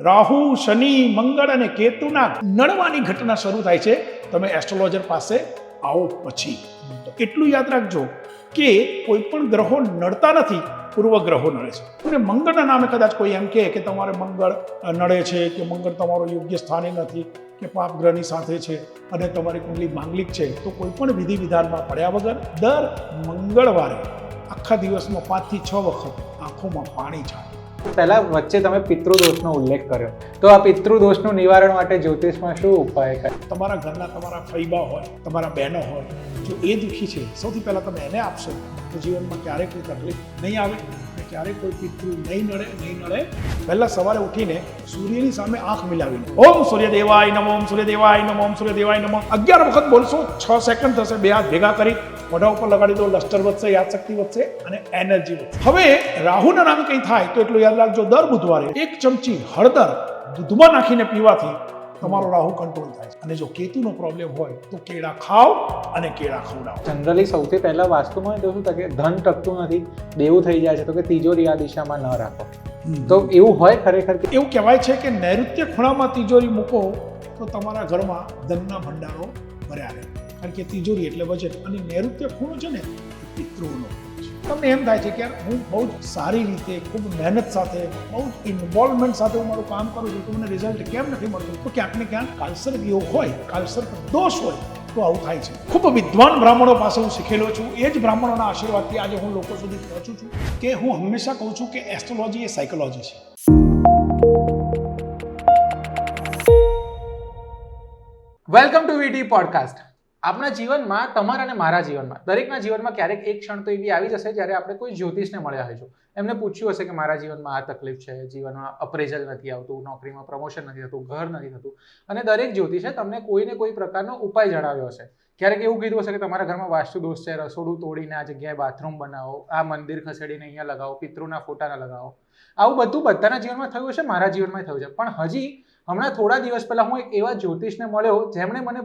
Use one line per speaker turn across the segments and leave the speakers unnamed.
રાહુ, શનિ, મંગળ અને કેતુના નડવાની ઘટના શરૂ થાય છે તમે એસ્ટ્રોલોજર પાસે આવો પછી. તો એટલું યાદ રાખજો કે કોઈ પણ ગ્રહો નડતા નથી, પૂર્વ ગ્રહો નડે છે. અને મંગળના નામે કદાચ કોઈ એમ કે તમારે મંગળ નડે છે કે મંગળ તમારો યોગ્ય સ્થાને નથી કે પાપ ગ્રહની સાથે છે અને તમારી કુંડલી માંગલિક છે, તો કોઈ પણ વિધિ વિધાનમાં પડ્યા વગર દર મંગળવારે આખા દિવસમાં 5 થી 6 વખત આંખોમાં પાણી છાંટો.
પહેલા વચ્ચે તમે પિતૃદોષનો ઉલ્લેખ કર્યો, તો આ પિતૃદોષનું નિવારણ માટે જ્યોતિષમાં શું ઉપાય કરે?
તમારા ઘરના તમારા ફૈબા હોય, તમારા બહેનો હોય, જો એ દુઃખી છે, સૌથી પહેલાં તમે એને આપશો તો જીવનમાં ક્યારેય કોઈ તકલીફ નહીં આવે અને ક્યારેય કોઈ પિતૃ નહીં નડે. પહેલાં સવારે ઉઠીને સૂર્યની સામે આંખ મિલાવીને ઓમ સૂર્યદેવાય નમઃ, ઓમ સૂર્યદેવાય નમઃ, ઓમ સૂર્યદેવાય નમઃ 11 વખત બોલશો. 6 સેકન્ડ થશે, 2 હાથ ભેગા કરી મોઢા ઉપર લગાડી દો. લસ્ટર વધશે, યાદશક્તિ વધશે અને એનર્જી વધશે. હવે રાહુના નામે કંઈ થાય તો એટલું યાદ રાખજો, દર બુધવારે 1 ચમચી હળદર દૂધમાં નાખીને પીવાથી તમારો રાહુ કંટ્રોલ થાય છે. અને જો કેતુનો પ્રોબ્લેમ હોય તો કેળા ખાઓ અને કેળા ખવડાવો.
જનરલી સૌથી પહેલા વાસ્તુમાં તો શું થાય કે ધન ટકતું નથી, દેવું થઈ જાય છે, તો કે તિજોરી આ દિશામાં ન રાખો. તો એવું હોય ખરેખર?
એવું કહેવાય છે કે નૈઋત્ય ખૂણામાં તિજોરી મૂકો તો તમારા ઘરમાં ધનના ભંડારો ભર્યા રહે. કારણ કે તિજોરી એટલે બજેટ, અને નૈઋત્ય ખૂણો છે ને એ પિતૃઓનો છે. તમને એમ થાય છે કે યાર હું બહુ જ સારી રીતે, ખૂબ મહેનત સાથે, બહુ જ ઇન્વોલ્વમેન્ટ સાથે હું મારું કામ કરું છું, તો મને રિઝલ્ટ કેમ નથી મળતું? તો ક્યાંક ને ક્યાંક કાલસર્પ યોગ હોય, કાલસર્પ દોષ હોય તો આવું થાય છે. ખૂબ વિદ્વાન બ્રાહ્મણો પાસે હું શીખેલો છું. એ જ બ્રાહ્મણોના આશીર્વાદથી આજે હું લોકો સુધી પહોંચું છું કે હું હંમેશા કહું છું કે એસ્ટ્રોલોજી એ સાયકોલોજી છે.
Welcome to VT podcast. આપણા જીવનમાં, તમારા અને મારા જીવનમાં, દરેકના જીવનમાં ક્યારેક એક ક્ષણ તો એવી આવી જશે જ્યારે આપણે કોઈ જ્યોતિષને મળ્યા હોઈશું. એમને પૂછ્યું હશે કે મારા જીવનમાં આ તકલીફ છે, જીવનમાં અપ્રેઝલ નથી આવતું, નોકરીમાં પ્રમોશન નથી થતું, ઘર નથી થતું, અને દરેક જ્યોતિષે તમને કોઈને કોઈ પ્રકારનો ઉપાય જણાવ્યો હશે. ક્યારેક એવું કીધું હશે કે તમારા ઘરમાં વાસ્તુ દોષ છે, રસોડું તોડીને આ જગ્યાએ બાથરૂમ બનાવો, આ મંદિર ખસેડીને અહીંયા લગાવો, પિતૃના ફોટા લગાવો. આવું બધું બધાના જીવનમાં થયું હશે, મારા જીવનમાં થયું છે. પણ હજી હમણાં થોડા દિવસ પહેલા હું એક એવા જ્યોતિષને મળ્યો જેમણે મને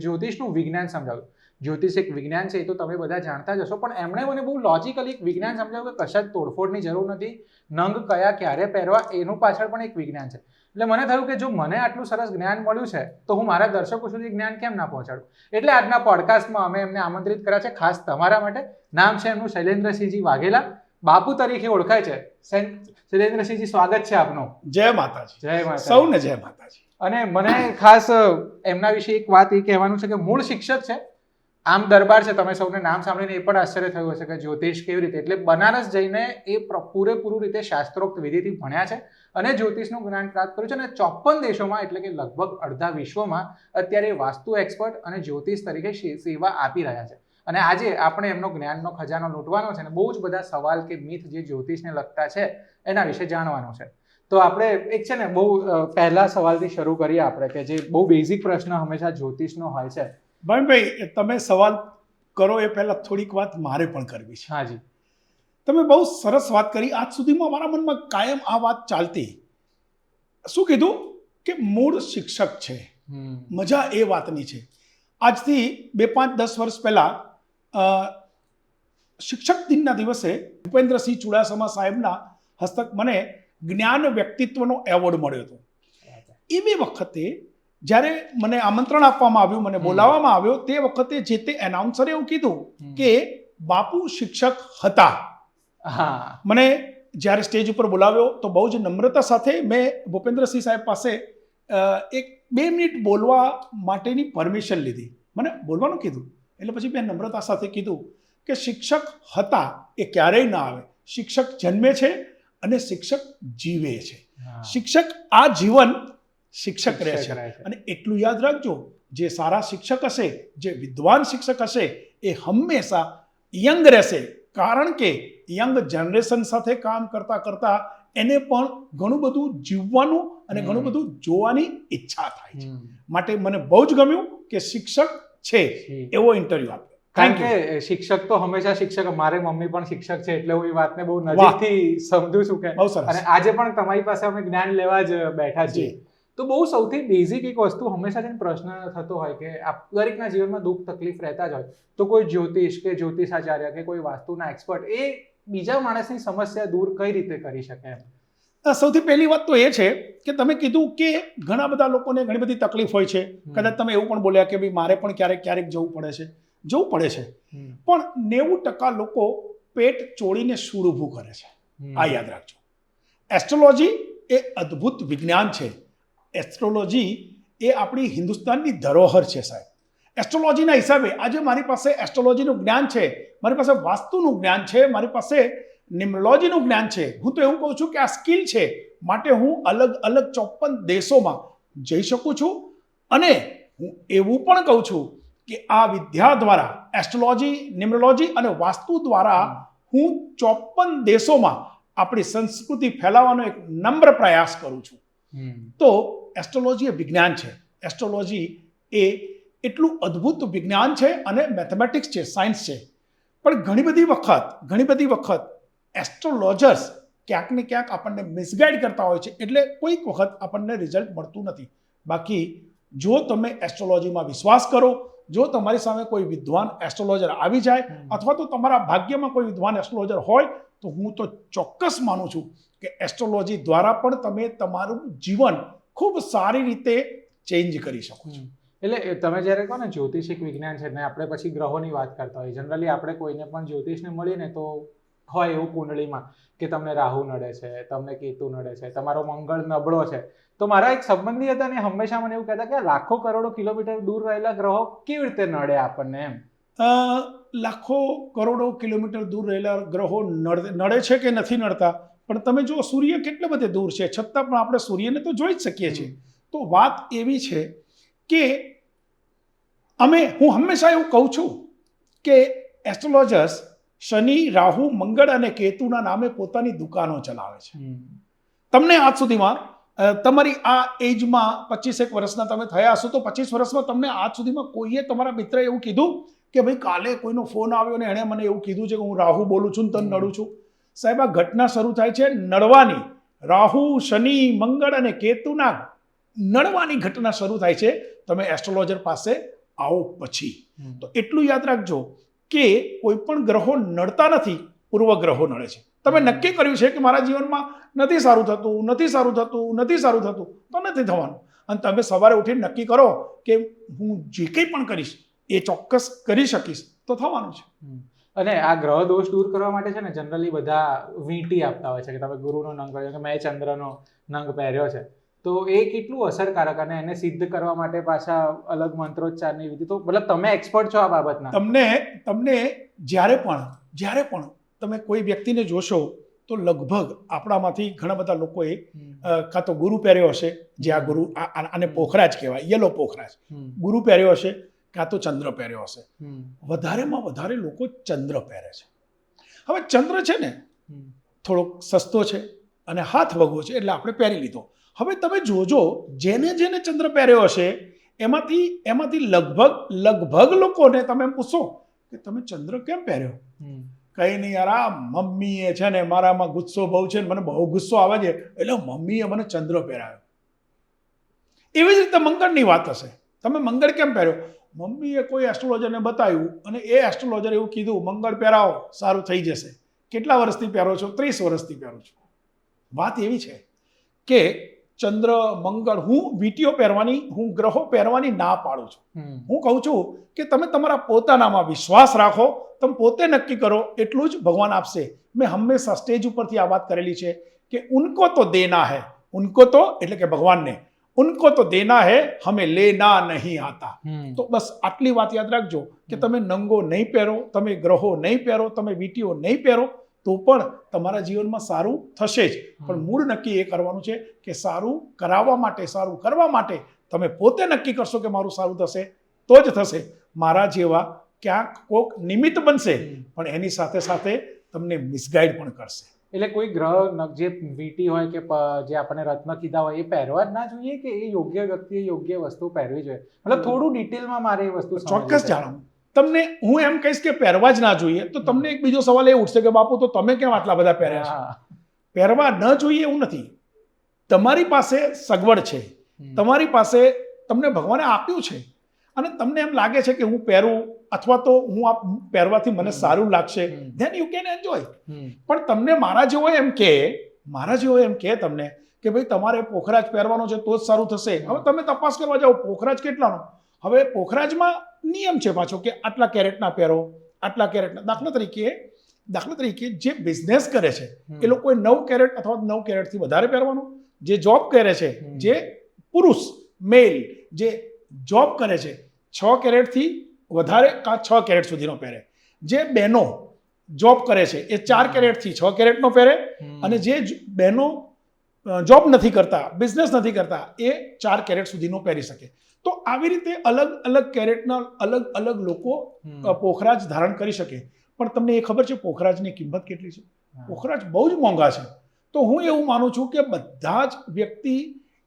જ્યોતિષનું વિજ્ઞાન સમજાવ્યું. જ્યોતિષ એક વિજ્ઞાન છે, એ તો તમે બધા જાણતા જ હશો, પણ એમણે મને બહુ લોજિકલી એક વિજ્ઞાન સમજાવ્યું કે કશા જ તોડફોડની જરૂર નથી, નંગ કયા ક્યારે પહેરવા એનું પાછળ પણ એક વિજ્ઞાન છે. એટલે મને થયું કે જો મને આટલું સરસ જ્ઞાન મળ્યું છે તો હું મારા દર્શકો સુધી જ્ઞાન કેમ ના પહોંચાડું. એટલે આજના પોડકાસ્ટમાં અમે એમને આમંત્રિત કર્યા છે ખાસ તમારા માટે. નામ છે એમનું શૈલેન્દ્રસિંહજી વાઘેલા, બાપુ તરીકે ઓળખાય છે. શૈલેન્દ્રસિંહજી, સ્વાગત છે આપનું.
જય માતાજી.
જય માતાજી.
સૌને જય માતાજી.
અને મને ખાસ એમના વિશે એક વાત એ કહેવાનું છે કે મૂળ શિક્ષક છે, આમ દરબાર છે. તમે સૌને નામ સાંભળીને એ પણ આશ્ચર્ય થયું હશે કે જ્યોતિષ કેવી રીતે, એટલે બનારસ જઈને એ પૂરેપૂરું રીતે શાસ્ત્રોક્ત વિધિથી ભણ્યા છે અને જ્યોતિષનું જ્ઞાન પ્રાપ્ત કર્યું છે. અને 54 દેશોમાં, એટલે કે લગભગ અડધા વિશ્વમાં અત્યારે વાસ્તુ એક્સપર્ટ અને જ્યોતિષ તરીકે સેવા આપી રહ્યા છે. અને આજે આપણે એમનો જ્ઞાનનો ખજાનો લૂંટવાનો છે અને બહુ જ બધા સવાલ કે મિથ જે જ્યોતિષને લગતા છે એના વિશે જાણવાનો છે. તો આપણે એક છે ને બહુ પહેલા સવાલથી શરૂ કરીએ આપણે, કે જે બહુ બેઝિક પ્રશ્ન હંમેશા જ્યોતિષનો હોય છે.
ભાઈ તમે સવાલ કરો એ પહેલા થોડીક વાત મારે પણ કરવી છે.
હાજી.
તમે બહુ સરસ વાત કરી. આજ સુધીમાં મારા મનમાં કાયમ આ વાત ચાલતી. શું કીધું કે મૂળ શિક્ષક છે. મજા એ વાતની છે. આજથી 2, 5, 10 વર્ષ પહેલા શિક્ષક દિનના દિવસે ભૂપેન્દ્રસિંહ ચુડાસમા સાહેબના હસ્તક મને જ્ઞાન વ્યક્તિત્વનો એવોર્ડ મળ્યો હતો. એવી વખતે જ્યારે મને આમંત્રણ આપવામાં આવ્યું, મને બોલાવવામાં આવ્યો, તે વખતે જે તે એનાઉન્સરે એવું કીધું કે બાપુ શિક્ષક હતા. મને જ્યારે સ્ટેજ ઉપર બોલાવ્યો તો બહુ જ નમ્રતા સાથે મેં ભૂપેન્દ્રસિંહ સાહેબ પાસે 1-2 મિનિટ બોલવા માટેની પરમિશન લીધી. મને બોલવાનું કીધું એટલે પછી મેં નમ્રતા સાથે કીધું કે શિક્ષક હતા એ ક્યારેય ના આવે. શિક્ષક જન્મે છે અને શિક્ષક જીવે છે. શિક્ષક આ જીવન શિક્ષક રહે છે. અને એટલું યાદ રાખજો, જે સારા શિક્ષક હશે, જે વિદ્વાન શિક્ષક હશે, એ હંમેશા યંગ રહેશે. કારણ કે યંગ જનરેશન સાથે કામ કરતા કરતા એને પણ ઘણું બધું જીવવાનું અને ઘણું બધું જોવાની ઈચ્છા થાય છે. માટે મને બહુ જ ગમ્યું કે શિક્ષક છે એવો ઇન્ટરવ્યુ આપ્યો.
કારણ કે શિક્ષક તો હંમેશા શિક્ષક. મારે મમ્મી પણ શિક્ષક છે એટલે હું એ વાતને બહુ નજીકથી સમજુ છું કે અને આજે પણ તમારી પાસે અમે જ્ઞાન લેવા જ બેઠા છીએ. તો બહુ સૌથી બેઝિક એક વસ્તુ હંમેશા જ પ્રશ્ન થતો હોય કે દરેકના જીવનમાં દુઃખ તકલીફ રહેતા જ હોય, તો કોઈ જ્યોતિષ કે જ્યોતિષાચાર્ય કે કોઈ વાસ્તુના એક્સપર્ટ એ બીજા માણસની સમસ્યા દૂર કઈ રીતે કરી શકે એમ?
સૌથી પહેલી વાત તો એ છે કે તમે કીધું કે ઘણા બધા લોકોને ઘણી બધી તકલીફ હોય છે. કદાચ તમે એવું પણ બોલ્યા કે ભાઈ મારે પણ ક્યારેક જવું પડે છે. પણ 90% લોકો પેટ ચોળીને સૂળ ઊભું કરે છે. આ યાદ રાખજો. એસ્ટ્રોલોજી એ અદ્ભુત વિજ્ઞાન છે. એસ્ટ્રોલોજી એ આપણી હિન્દુસ્તાનની ધરોહર છે સાહેબ. એસ્ટ્રોલોજીના હિસાબે આજે મારી પાસે એસ્ટ્રોલોજીનું જ્ઞાન છે, મારી પાસે વાસ્તુનું જ્ઞાન છે, મારી પાસે ન્યુમરોલોજીનું જ્ઞાન છે. હું તો એવું કહું છું કે આ સ્કિલ છે માટે હું અલગ અલગ 54 દેશોમાં જઈ શકું છું. અને હું એવું પણ કહું છું કે આ વિદ્યા દ્વારા એસ્ટ્રોલોજી, ન્યુમરોલોજી અને વાસ્તુ દ્વારા હું 54 દેશોમાં આપણી સંસ્કૃતિ ફેલાવવાનો એક નમ્ર પ્રયાસ કરું છું. તો એસ્ટ્રોલોજી એ વિજ્ઞાન છે. એસ્ટ્રોલોજી એ એટલું અદ્ભુત વિજ્ઞાન છે અને મેથેમેટિક્સ છે, સાયન્સ છે. પણ ઘણી બધી વખત એસ્ટ્રોલોજર્સ ક્યાંક ને ક્યાંક આપણને મિસગાઈડ કરતા હોય છે. એટલે કોઈક વખત આપણને રિઝલ્ટ મળતું નથી. બાકી જો તમે એસ્ટ્રોલોજીમાં વિશ્વાસ કરો, જો તમારી સામે કોઈ વિદ્વાન એસ્ટ્રોલોજર આવી જાય અથવા તો તમારા ભાગ્યમાં કોઈ વિદ્વાન એસ્ટ્રોલોજર હોય તો હું તો ચોક્કસ માનું છું કે એસ્ટ્રોલોજી દ્વારા પણ તમે તમારું જીવન ખૂબ સારી રીતે ચેન્જ કરી શકો છો.
એટલે તમે જ્યારે કહો ને જ્યોતિષિક વિજ્ઞાન છે ને, આપણે પછી ગ્રહોની વાત કરતા હોય. જનરલી આપણે કોઈને પણ જ્યોતિષને મળીને તો હોય એવું કુંડળીમાં કે તમને રાહુ નડે છે, તમને કેતુ નડે છે, તમારો મંગળ નબળો છે. તો મારા એક સંબંધી હતા ને હંમેશા મને એવું કહેતા કે લાખો કરોડો કિલોમીટર દૂર રહેલા ગ્રહો કેવી રીતે નડે આપણને એમ.
લાખો કરોડો કિલોમીટર દૂર રહેલા ગ્રહો નડે છે કે નથી નડતા, પણ તમે જો સૂર્ય કેટલે બધે દૂર છે છતાં પણ આપણે સૂર્યને તો જોઈ જ શકીએ છીએ. તો વાત એવી છે કે હું હંમેશા એવું કહું છું કે એસ્ટ્રોલોજર્સ શનિ, રાહુ, મંગળ અને કેતુના નામે પોતાની દુકાનો ચલાવે છે. તમને આજ સુધીમાં તમારી આ એજમાં 25 વર્ષના તમે થયા હશો તો 25 વર્ષમાં તમને આજ સુધીમાં કોઈએ તમારા મિત્રએ એવું કીધું કે ભાઈ કાલે કોઈનો ફોન આવ્યો ને એણે મને એવું કીધું છે કે હું રાહુ બોલું છું ને તને નડું છું? સાહેબ, આ ઘટના શરૂ થાય છે નડવાની. રાહુ, શનિ, મંગળ અને કેતુના નડવાની ઘટના શરૂ થાય છે તમે એસ્ટ્રોલોજર પાસે આવો પછી. તો એટલું યાદ રાખજો કે કોઈ પણ ગ્રહો નડતા નથી, પૂર્વ ગ્રહો નડે છે. તમે નક્કી કર્યું છે કે મારા જીવનમાં નથી સારું થતું તો નથી થવાનું. અને તમે સવારે ઉઠીને નક્કી કરો કે હું જે કંઈ પણ કરીશ એ ચોક્કસ કરી શકીશ તો થવાનું છે.
અને આ ગ્રહ દોષ દૂર કરવા માટે છે ને જનરલી બધા વીંટી આપતા હોય છે કે તમે ગુરુનો નંગ કર્યો કે મેં ચંદ્રનો નંગ પહેર્યો છે. તો એ કેટલું અસરકારક અને એને સિદ્ધ કરવા માટે પાછા અલગ મંત્રોચ્ચારની વિધિ. તો મતલબ તમે એક્સપર્ટ છો આ બાબતના.
તમને જ્યારે પણ તમે કોઈ વ્યક્તિને જોશો તો લગભગ આપણામાંથી ઘણા બધા લોકોએ કાં તો ગુરુ પહેર્યો હશે, જે આ ગુરુ આને પોખરાજ કહેવાય, યલો પોખરાજ, ગુરુ પહેર્યો હશે, કાં તો ચંદ્ર પહેર્યો હશે. વધારેમાં વધારે લોકો ચંદ્ર પહેરે છે. હવે ચંદ્ર છે ને થોડોક સસ્તો છે અને હાથ વગો છે એટલે આપણે પહેરી લીધો. હવે તમે જોજો જેને ચંદ્ર પહેર્યો હશે એમાંથી લગભગ લોકોને તમે પૂછો કે તમે ચંદ્ર કેમ પહેર્યો? કઈ નહીં યાર, આ મમ્મીએ છે ને મારામાં ગુસ્સો બહુ છે ને મને બહુ ગુસ્સો આવે છે એટલે મમ્મીએ મને ચંદ્ર પહેરાવ્યો. એવી જ રીતે મંગળની વાત હશે. તમે મંગળ કેમ પહેર્યો? મમ્મીએ કોઈ એસ્ટ્રોલોજરને બતાવ્યું અને એ એસ્ટ્રોલોજરે એવું કીધું મંગળ પહેરાવો સારું થઈ જશે. કેટલા વર્ષથી પહેરો છો? 30 વર્ષથી પહેરું છું. વાત એવી છે કે ચંદ્ર, મંગળ, હું ગ્રહો પહેરવાની ના પાડું છું. હું કહું છું કે તમે તમારા પોતાનામાં વિશ્વાસ રાખો, તમે પોતે નક્કી કરો એટલું જ ભગવાન આપશે. મેં હંમેશા સ્ટેજ ઉપરથી આ વાત કરેલી છે કે ઉनको તો દેના હૈ, ઉनको તો એટલે કે ભગવાનને, ઉनको તો દેના હૈ, હमें લેના નહીં આતા. તો બસ આટલી વાત યાદ રાખજો કે તમે નંગો નહીં પહેરો, તમે ગ્રહો નહીં પહેરો, તમે વીટીઓ નહીં પહેરો તો પણ તમારા જીવનમાં સારું થશે જ. પણ મૂળ નક્કી એ કરવાનું છે કે સારું કરાવવા માટે, સારું કરવા માટે તમે પોતે નક્કી કરશો કે મારું સારું થશે તો જ થશે. મારા જેવા ક્યાંક કોક નિમિત્ત બનશે પણ એની સાથે સાથે તમને મિસગાઈડ પણ કરશે.
એટલે કોઈ ગ્રહ જે વીટી હોય કે જે આપણે રત્ન કીધા હોય એ પહેરવા જ ના જોઈએ કે એ યોગ્ય વ્યક્તિએ યોગ્ય વસ્તુ પહેરવી જોઈએ? મતલબ થોડું ડિટેલમાં મારે એ વસ્તુ
ચોક્કસ જાણવું. તમને હું એમ કહીશ કે પહેરવા જ ના જોઈએ તો તમને એક બીજો સવાલ એ ઉઠશે કે બાપુ તો તમે કેમ આટલા બધા પહેર્યા છે? પહેરવા ન જોઈએ એવું નથી. તમારી પાસે સગવડ છે, તમારી પાસે તમને ભગવાને આપ્યું છે અને તમને એમ લાગે છે કે હું પહેરું અથવા તો હું આ પહેરવાથી મને સારું લાગશે, ધેન યુ કેન એન્જોય. પણ તમને મારા જેવો એમ કે મારા જેવો એમ કહે તમને કે ભાઈ તમારે પોખરાજ પહેરવાનો છે તો જ સારું થશે. હવે તમે તપાસ કરવા જાઓ પોખરાજ કેટલાનો. હવે પોખરાજમાં નિયમ છે પાછો કે આટલા કેરેટના પહેરો, આટલા કેરેટના. દાખલા તરીકે જે બિઝનેસ કરે છે એ લોકોએ 9 કેરેટ અથવા 9 કેરેટથી વધારે પહેરવાનું. જે જોબ કરે છે, જે પુરુષ મેલ જે જોબ કરે છે 6 કેરેટથી વધારે કાં 6 કેરેટ સુધીનો પહેરે. જે બહેનો જોબ કરે છે એ 4 કેરેટથી 6 કેરેટનો પહેરે. અને જે બહેનો જોબ નથી કરતા, બિઝનેસ નથી કરતા, એ 4 કેરેટ સુધીનો પહેરી શકે. તો આવી રીતે અલગ અલગ કેરેટના અલગ અલગ લોકો પોખરાજ ધારણ કરી શકે. પણ તમને એ ખબર છે પોખરાજની કિંમત કેટલી છે? પોખરાજ બહુ જ મોંઘા છે. તો હું એવું માનું છું કે બધા જ વ્યક્તિ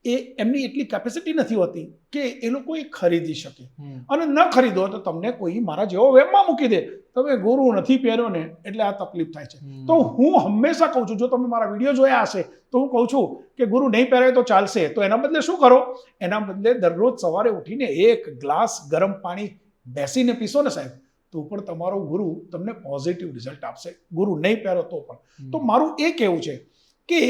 એ એમની એટલી કેપેસિટી નથી હોતી કે એ લોકો એ ખરીદી શકે. અને ન ખરીદો તો તમને કોઈ મારા જેવો વેબમાં મૂકી દે, તમે ગુરુ નથી પહેર્યો ને એટલે આ તકલીફ થાય છે. તો હું હંમેશા કહું છું, જો તમે મારા વિડીયો જોયા હશે તો હું કહું છું કે ગુરુ નહીં પહેરાય તો ચાલશે. તો એના બદલે શું કરો? એના બદલે દરરોજ સવારે ઉઠીને 1 ગ્લાસ ગરમ પાણી બેસીને પીશો ને સાહેબ, તો પણ તમારો ગુરુ તમને પોઝિટિવ રિઝલ્ટ આપશે. ગુરુ નહીં પહેરો તો પણ. તો મારું એ કહેવું છે કે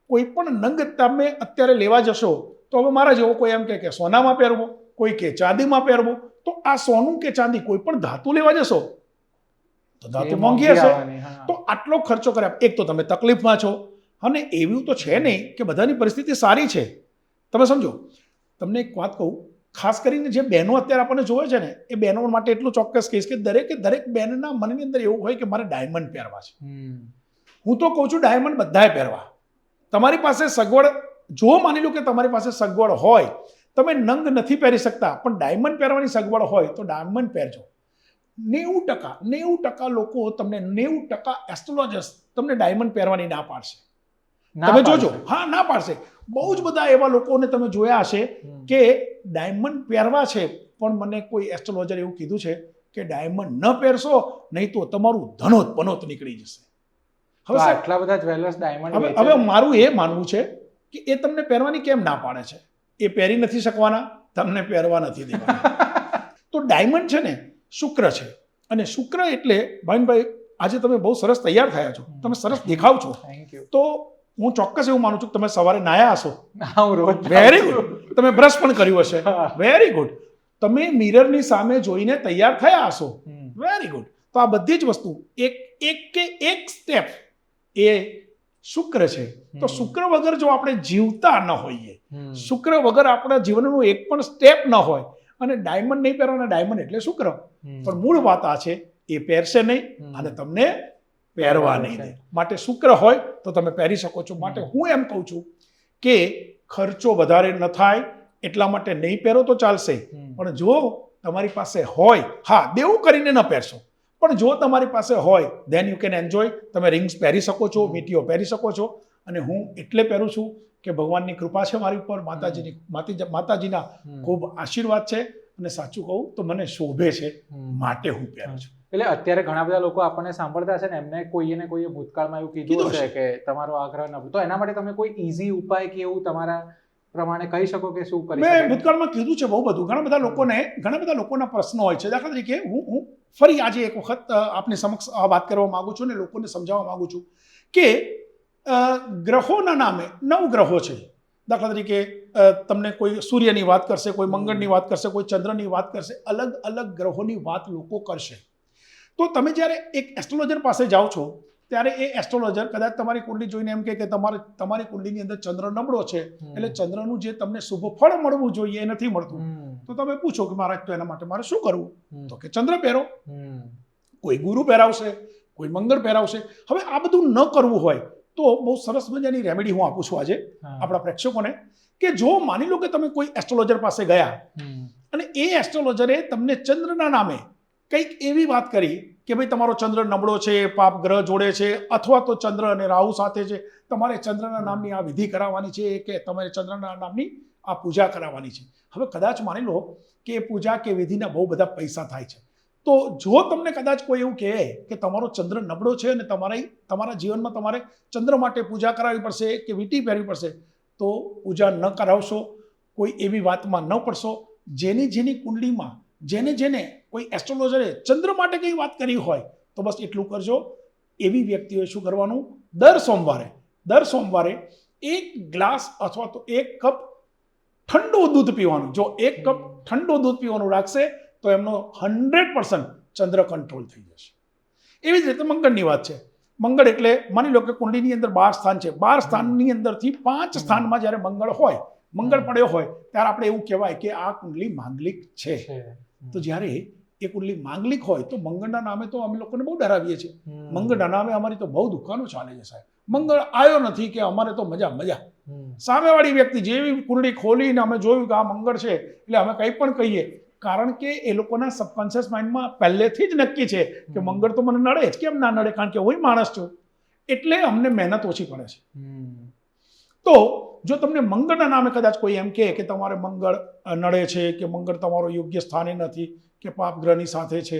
કોઈ પણ નંગ તમે અત્યારે લેવા જશો તો હવે મારા જેવો કોઈ એમ કે સોનામાં પહેરવો, કોઈ કે ચાંદીમાં પહેરવો. તો આ સોનું કે ચાંદી કોઈ પણ ધાતુ લેવા જશો તો ધાતુ મોંઘી હશે. તો આટલો ખર્ચો કર્યા, એક તો તમે તકલીફમાં છો અને એવું તો છે નહીં કે બધાની પરિસ્થિતિ સારી છે. તમે સમજો, તમને એક વાત કહું, ખાસ કરીને જે બહેનો અત્યારે આપણને જોવે છે ને એ બહેનો માટે એટલું ચોક્કસ કહીશ કે દરેક બહેનના મનની અંદર એવું હોય કે મારે ડાયમંડ પહેરવા છે. હું તો કહું છું ડાયમંડ બધાએ પહેરવા. તમારી પાસે સગવડ, જો માની લો કે તમારી પાસે સગવડ હોય, તમે નંગ નથી પહેરી શકતા પણ ડાયમંડ પહેરવાની સગવડ હોય તો ડાયમંડ પહેરજો. 90% લોકો તમને 90% એસ્ટ્રોલોજર્સ તમને ડાયમંડ પહેરવાની ના પાડશે. તમે જોજો, હા ના પાડશે. બહુ જ બધા એવા લોકોને તમે જોયા હશે કે ડાયમંડ પહેરવા છે પણ મને કોઈ એસ્ટ્રોલોજર એવું કીધું છે કે ડાયમંડ ન પહેરશો નહીં તો તમારું ધનોત પનોત નીકળી જશે.
હવે આટલા બધા જ્વેલર્સ ડાયમંડ
હવે મારું એ માનવું છે કે એ તમને પહેરવાની કેમ ના પાડે છે? એ પહેરી નથી શકવાના, તમને પહેરવા નથી દેવાના. તો ડાયમંડ છે ને શુક્ર છે. અને શુક્ર એટલે ભાઈ આજે તમે બહુ સરસ તૈયાર થયા છો, તમે સરસ દેખાવ છો. તો હું ચોક્કસ એવું માનું છું કે તમે સવારે નાયા હશો. Very good. તમે બ્રશ પણ કર્યું હશે. Very good. તમે મિરરની સામે જોઈને તૈયાર થયા હશો. Very good. તો આ બધી જ વસ્તુ એક સ્ટેપ એ શુક્ર છે. તો શુક્ર વગર જો આપણે જીવતા ન હોઈએ, શુક્ર વગર આપણા જીવનનું એક પણ સ્ટેપ ન હોય, અને ડાયમંડ નહીં પહેરવાના, ડાયમંડ એટલે શુક્ર. પણ મૂળ વાત આ છે, એ પહેરશે નહીં અને તમને પહેરવા નહીં દે. માટે શુક્ર હોય તો તમે પહેરી શકો છો. માટે હું એમ કહું છું કે ખર્ચો વધારે ન થાય એટલા માટે નહીં પહેરો તો ચાલશે. પણ જો તમારી પાસે હોય, હા દેવું કરીને ન પહેરશો, પણ જો તમારી પાસે હોય ધેન યુ કેન એન્જોય. તમે રિંગ્સ પહેરી શકો છો, વીંટીઓ પહેરી શકો છો. અને હું એટલે પહેરું છું કે ભગવાનની કૃપા છે મારી ઉપર, માતાજીના ખૂબ આશીર્વાદ છે. અને સાચું કહું તો મને શોભે છે માટે હું પહેરું છું.
એટલે અત્યારે ઘણા બધા લોકો આપણને સાંભળતા છે ને, એમને કોઈને ભૂતકાળમાં એવું કીધું છે કે તમારો આગ્રહ નબળો, તો એના માટે તમે કોઈ ઈઝી ઉપાય કે એવું તમારા પ્રમાણે કહી શકો કે શું કરી
મેં ભૂતકાળમાં કીધું છે બહુ બધું. ઘણા બધા લોકોના પ્રશ્નો હોય છે. દાખલા તરીકે હું ફરી આજે એક વખત આપની સમક્ષ આ વાત કરવા માંગુ છું ને લોકોને સમજાવવા માંગુ છું કે ગ્રહોના નામે 9 ગ્રહો છે. દાખલા તરીકે તમને કોઈ સૂર્યની વાત કરશે, કોઈ મંગળની વાત કરશે, કોઈ ચંદ્રની વાત કરશે. અલગ અલગ ગ્રહોની વાત લોકો કરશે. તો તમે જ્યારે એક એસ્ટ્રોલોજર પાસે જાઓ છો ત્યારે એ એસ્ટ્રોલોજર કદાચ તમારી કુંડલી જોઈને એમ કે તમારી કુંડલીની અંદર ચંદ્ર નબળો છે, એટલે ચંદ્રનું જે તમને શુભ ફળ મળવું જોઈએ એ નથી મળતું. તો તમે પૂછો કે મહારાજ તો એના માટે મારે શું કરવું? તો કે ચંદ્ર પહેરો. કોઈ ગુરુ પહેરાવશે, કોઈ મંગળ પહેરાવશે. હવે આ બધું ન કરવું હોય તો બહુ સરસ મજાની રેમેડી હું આપું છું આજે આપણા પ્રેક્ષકોને, કે જો માની લો કે તમે કોઈ એસ્ટ્રોલોજર પાસે ગયા અને એ એસ્ટ્રોલોજરે તમને ચંદ્રના નામે કંઈક એવી વાત કરી કે ભાઈ તમારો ચંદ્ર નબળો છે, પાપ ગ્રહ જોડે છે, અથવા તો ચંદ્ર અને રાહુ સાથે છે, તમારે ચંદ્રના નામની આ વિધિ કરાવવાની છે, કે તમારે ચંદ્રના નામની આ પૂજા કરાવવાની છે. હવે કદાચ માની લો કે એ પૂજા કે વિધિના બહુ બધા પૈસા થાય છે. તો જો તમને કદાચ કોઈ એવું કહે કે તમારો ચંદ્ર નબળો છે અને તમારા જીવનમાં તમારે ચંદ્ર માટે પૂજા કરાવવી પડશે કે વીંટી પહેરવી પડશે, તો પૂજા ન કરાવશો, કોઈ એવી વાતમાં ન પડશો. જેની કુંડલીમાં જેને કોઈ એસ્ટ્રોલોજરે ચંદ્ર માટે કંઈ વાત કરી હોય તો બસ એટલું કરજો. એવી વ્યક્તિઓએ શું કરવાનું, દર સોમવારે દર સોમવારે 1 ગ્લાસ અથવા તો 1 કપ ઠંડુ દૂધ પીવાનું. જો 1 કપ ઠંડુ દૂધ પીવાનું રાખશે તો એમનો 100% ચંદ્ર કંટ્રોલ થઈ જશે. એવી જ રીતે મંગળની વાત છે. મંગળ એટલે માની લો કે કુંડલીની અંદર 12 સ્થાન છે. 12 સ્થાનની અંદરથી 5 સ્થાનમાં જ્યારે મંગળ હોય, મંગળ પડ્યો હોય, ત્યારે આપણે એવું કહેવાય કે આ કુંડલી માંગલિક છે. તો જ્યારે એ કુંડલી માંગલિક હોય તો મંગળના નામે તો અમે લોકોને બહુ ડરાવીએ છીએ. મંગળના નામે અમારી તો બહુ દુકાનો ચાલે છે સાહેબ. મંગળ આવ્યો નથી કે અમારે તો મજા. સામેવાળી વ્યક્તિ જેવી કુંડલી ખોલીને અમે જોયું કે આ મંગળ છે એટલે અમે કંઈ પણ કહીએ, કારણ કે એ લોકોના સબકોન્શિયસ માઇન્ડમાં પહેલેથી જ નક્કી છે કે મંગળ તો મને નડે જ, કેમ ના નડે, કારણ કે હું માણસ છું એટલે અમને મહેનત ઓછી પડે છે. તો જો તમને મંગળના નામે કદાચ કોઈ એમ કહે કે તમારે મંગળ નડે છે કે મંગળ તમારો યોગ્ય સ્થાને નથી કે પાપ ગ્રહની સાથે છે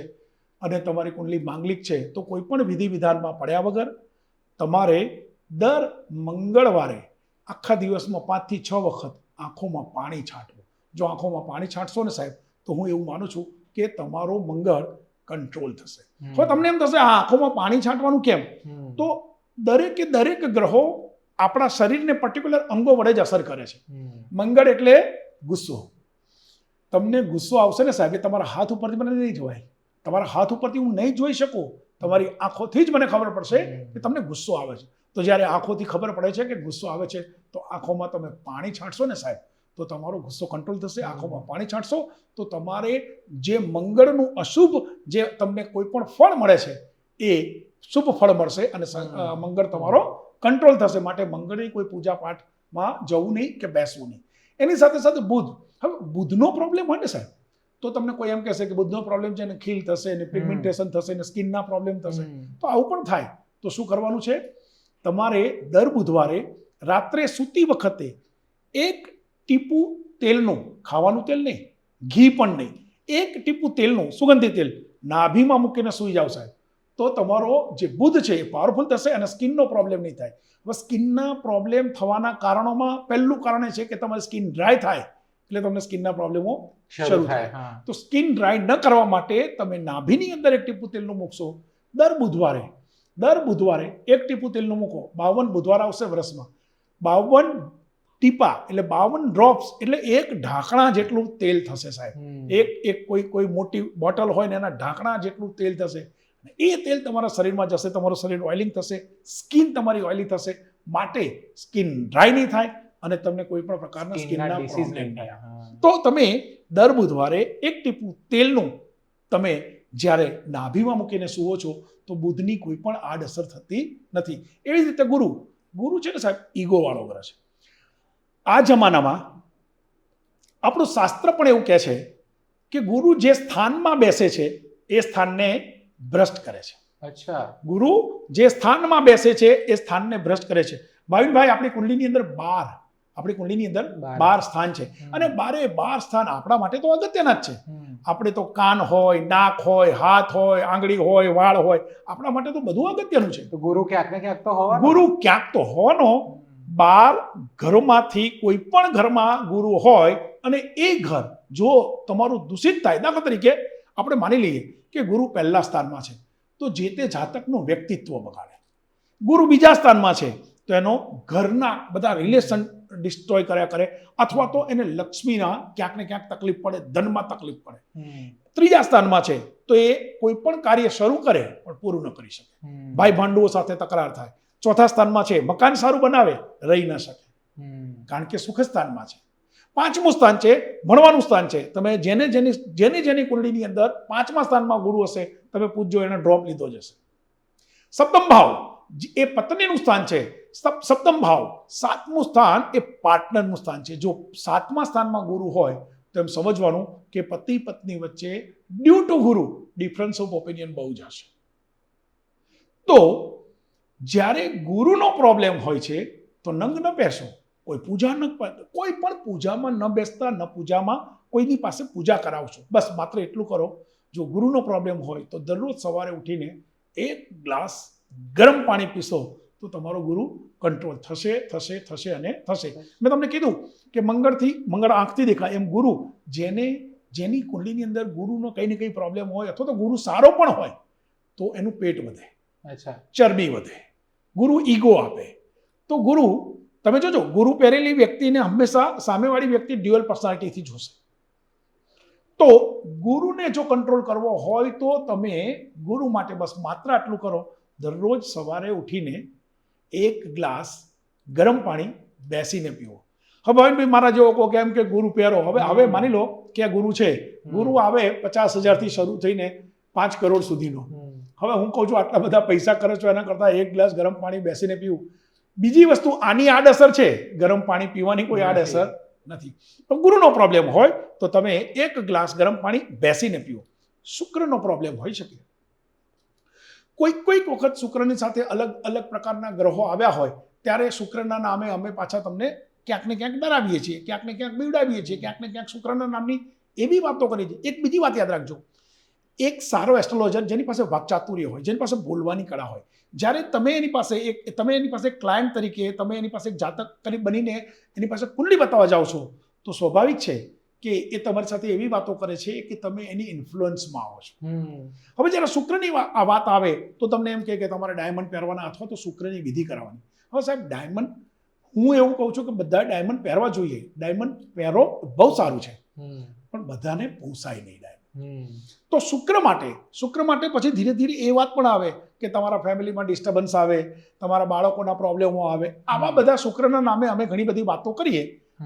અને તમારી કુંડલી માંગલિક છે, તો કોઈ પણ વિધિ વિધાનમાં પડ્યા વગર તમારે દર મંગળવારે આખા દિવસમાં 5 થી 6 વખત આંખોમાં પાણી છાંટવું. જો આંખોમાં પાણી છાંટશો ને સાહેબ, તો હું એવું માનું છું કે તમારો મંગળ કંટ્રોલ થશે. હવે તમને એમ થશે આ આંખોમાં પાણી છાંટવાનું કેમ? તો દરેક ગ્રહો આપણા શરીરને પર્ટિક્યુલર અંગો વડે જ અસર કરે છે. મંગળ એટલે ગુસ્સો. તમને ગુસ્સો આવશે ને સાહેબ, તમારા હાથ ઉપરથી મને નહીં જોવાય, તમારા હાથ ઉપરથી હું નહીં જોઈ શકું, તમારી આંખોથી જ મને ખબર પડશે કે તમને ગુસ્સો આવે છે. તો જ્યારે આંખોથી ખબર પડે છે કે ગુસ્સો આવે છે, તો આંખોમાં તમે પાણી છાંટશો ને સાહેબ, તો તમારો ગુસ્સો કંટ્રોલ થશે. આંખોમાં પાણી છાંટશો તો તમારે જે મંગળનું અશુભ જે તમને કોઈ પણ ફળ મળે છે એ શુભ ફળ મળશે અને મંગળ તમારો કંટ્રોલ થશે. માટે મંગળની કોઈ પૂજા પાઠમાં જવું નહીં કે બેસવું નહીં. એની સાથે સાથે બુધ. હવે બુધનો પ્રોબ્લેમ હોય ને સાહેબ, તો તમને કોઈ એમ કહેશે કે બુધનો પ્રોબ્લેમ છે ને ખીલ થશે ને પિગમેન્ટેશન થશે ને સ્કિનના પ્રોબ્લેમ થશે, તો આવું પણ થાય. તો શું કરવાનું છે? તમારે દર બુધવારે રાત્રે સૂતી વખતે 1 ટીપું તેલનું, ખાવાનું તેલ નહીં, ઘી પણ નહીં, 1 ટીપું તેલનું સુગંધિત તેલ નાભીમાં મૂકીને સૂઈ જાવ સાહેબ, તો તમારો જે બુધ છે એ પાવરફુલ થશે અને સ્કિનનો પ્રોબ્લેમ નહીં થાય. હવે સ્કિનના પ્રોબ્લેમ થવાના કારણોમાં પહેલું કારણ એ છે કે તમારી સ્કિન ડ્રાય થાય એટલે તમને સ્કિનના પ્રોબ્લેમો શરૂ થાય. તો સ્કિન ડ્રાય ન કરવા માટે તમે નાભીની અંદર 1 ટીપું તેલનું મૂકશો. દર બુધવારે 1 ટીપું તેલનું મૂકો. 52 બુધવાર આવશે વર્ષમાં. 52 ટીપા એટલે 52 ડ્રોપ્સ એટલે 1 ઢાંકણા જેટલું તેલ થશે સાહેબ. એક કોઈ મોટી બોટલ હોય ને એના ઢાંકણા જેટલું તેલ થશે. એ તેલ તમારા શરીરમાં જશે, તમારું શરીર ઓઇલિંગ થશે, સ્કિન તમારી ઓઇલી થશે. માટે સ્કિન ડ્રાય નહીં થાય અને તમને કોઈ પણ પ્રકારના સ્કિનના પ્રોબ્લેમ નહીં થાય. તો તમે દર બુધવારે 1 ટીપું તેલનું તમે જ્યારે નાભીમાં મૂકીને સૂવો છો તો બુધની કોઈ પણ આડઅસર થતી નથી. એવી જ રીતે ગુરુ છે ને સાહેબ, ઈગો વાળો ગ્રહ છે. આ જમાનામાં આપણું શાસ્ત્ર પણ એવું કહે છે કે ગુરુ જે સ્થાનમાં બેસે છે એ સ્થાનને ભ્રષ્ટ કરે છે.
અચ્છા.
ગુરુ જે સ્થાનમાં બેસે છે એ સ્થાનને ભ્રષ્ટ કરે છે. ભાવિનભાઈ, આપણી કુંડલીની અંદર 12 સ્થાન છે અને 12 સ્થાન આપણા માટે તો અગત્યના જ છે. આપણે તો કાન હોય, નાક હોય, હાથ હોય, આંગળી હોય, વાળ હોય, આપણા માટે તો બધું અગત્યનું છે.
તો ગુરુ ક્યાંક ને ક્યાંક તો હોવાનો.
ગુરુ ક્યાંક તો હોવાનો. 12 ઘરોમાંથી કોઈ પણ ઘરમાં ગુરુ હોય અને એ ઘર જો તમારું દૂષિત થાય, દાખલા તરીકે આપણે માની લઈએ કે ગુરુ પહેલા સ્થાનમાં છે તો જે તે જાતકનું વ્યક્તિત્વ બગાડે. ગુરુ બીજા સ્થાનમાં છે તો એનો ઘરના બધા રિલેશન ડિસ્ટ્રોય કર્યા કરે, અથવા તો એને લક્ષ્મીના ક્યાંક ને ક્યાંક તકલીફ પડે, ધનમાં તકલીફ પડે. ત્રીજા સ્થાનમાં છે તો એ કોઈ પણ કાર્ય શરૂ કરે પણ પૂરું ન કરી શકે, ભાઈ ભાંડુઓ સાથે તકરાર થાય. ચોથા સ્થાનમાં છે, મકાન સારું બનાવે, રહી ન શકે કારણ કે સુખ સ્થાનમાં છે. પાંચમું સ્થાન છે, ભણવાનું સ્થાન છે. તમે જેની કુંડલીની અંદર 5મા સ્થાનમાં ગુરુ હશે તમે પૂછજો, એને ડ્રોપ લીધો જશે. સપ્તમ ભાવ એ પત્નીનું સ્થાન છે. સપ્તમ ભાવ 7મું સ્થાન એ પાર્ટનરનું સ્થાન છે. જો 7મા સ્થાનમાં ગુરુ હોય તો એમ સમજવાનું કે પતિ પત્ની વચ્ચે ડ્યુ ટુ ગુરુ ડિફરન્સ ઓફ ઓપિનિયન બહુ જ હશે. તો જ્યારે ગુરુનો પ્રોબ્લેમ હોય છે તો નંગ ન પહેરશો, કોઈ પણ પૂજામાં ન બેસતા, ન પૂજામાં કોઈની પાસે પૂજા કરાવશો. બસ માત્ર એટલું કરો. જો ગુરુનો પ્રોબ્લેમ હોય તો દરરોજ સવારે ઉઠીને 1 ગ્લાસ ગરમ પાણી પીશો તો તમારો ગુરુ કંટ્રોલ થશે અને થશે. મેં તમને કીધું કે મંગળ આંખથી દેખાય એમ ગુરુ, જેની કુંડલીની અંદર ગુરુનો કંઈ ને કંઈ પ્રોબ્લેમ હોય અથવા તો ગુરુ સારો પણ હોય તો એનું પેટ વધે, ચરબી વધે, ગુરુ ઈગો આપે, તો ગુરુ, તમે જોજો, ગુરુ પહેરેલી વ્યક્તિને હંમેશા સામેવાળી વ્યક્તિ ડ્યુઅલ પર્સનાલિટીથી જોશે. તો ગુરુને જો કંટ્રોલ કરવો હોય તો તમે ગુરુ માટે બસ માત્ર આટલું કરો, દરરોજ સવારે ઉઠીને 1 ગ્લાસ ગરમ પાણી બેસીને પીવો. હવે ભાઈ મારા જેવો કહો કે એમ કે ગુરુ પહેરો, હવે માની લો કે આ ગુરુ છે, ગુરુ આવે 50,000 શરૂ થઈને 5 કરોડ સુધીનો. હવે હું કહું છું આટલા બધા પૈસા ખર્ચો એના કરતાં 1 ગ્લાસ ગરમ પાણી બેસીને પીવું. બીજી વસ્તુ, આની આડઅસર છે, ગરમ પાણી પીવાની કોઈ આડઅસર નથી. તો ગુરુનો પ્રોબ્લેમ હોય તો તમે 1 ગ્લાસ ગરમ પાણી બેસીને પીવો. શુક્રનો પ્રોબ્લેમ હોઈ શકે. કોઈક વખત શુક્રની સાથે અલગ અલગ પ્રકારના ગ્રહો આવ્યા હોય ત્યારે શુક્રના નામે અમે પાછા તમને ક્યાંક ને ક્યાંક ડરાવીએ છીએ, ક્યાંક ને ક્યાંક બીવડાવીએ છીએ, ક્યાંક ને ક્યાંક શુક્રના નામની એવી વાતો કરીએ છીએ. એક બીજી વાત યાદ રાખજો, એક સારો એસ્ટ્રોલોજર જેની પાસે વાકચાતુર્ય હોય, જેની પાસે બોલવાની કળા હોય, જ્યારે તમે એની પાસે ક્લાયન્ટ તરીકે તમે એની પાસે જાતક કરી બનીને એની પાસે કુંડલી બતાવવા જાઓ છો તો સ્વાભાવિક છે કે એ તમારી સાથે એવી વાતો કરે છે કે તમે એની ઇન્ફ્લુઅન્સમાં આવો છો. હવે જ્યારે શુક્રની આ વાત આવે તો તમને એમ કે તમારે ડાયમંડ પહેરવાના અથવા તો શુક્રની વિધિ કરાવવાની. હવે સાહેબ ડાયમંડ, હું એવું કહું છું કે બધા ડાયમંડ પહેરવા જોઈએ. ડાયમંડ પહેરો બહુ સારું છે, પણ બધાને પોસાય નહીં ડાયમંડ. તો શુક્ર માટે પછી ધીરે ધીરે એ વાત પણ આવે કે તમારા ફેમિલીમાં ડિસ્ટર્બન્સ આવે, તમારા બાળકોના પ્રોબ્લેમો આવે. આવા બધા શુક્રના નામે અમે ઘણી બધી વાતો કરીએ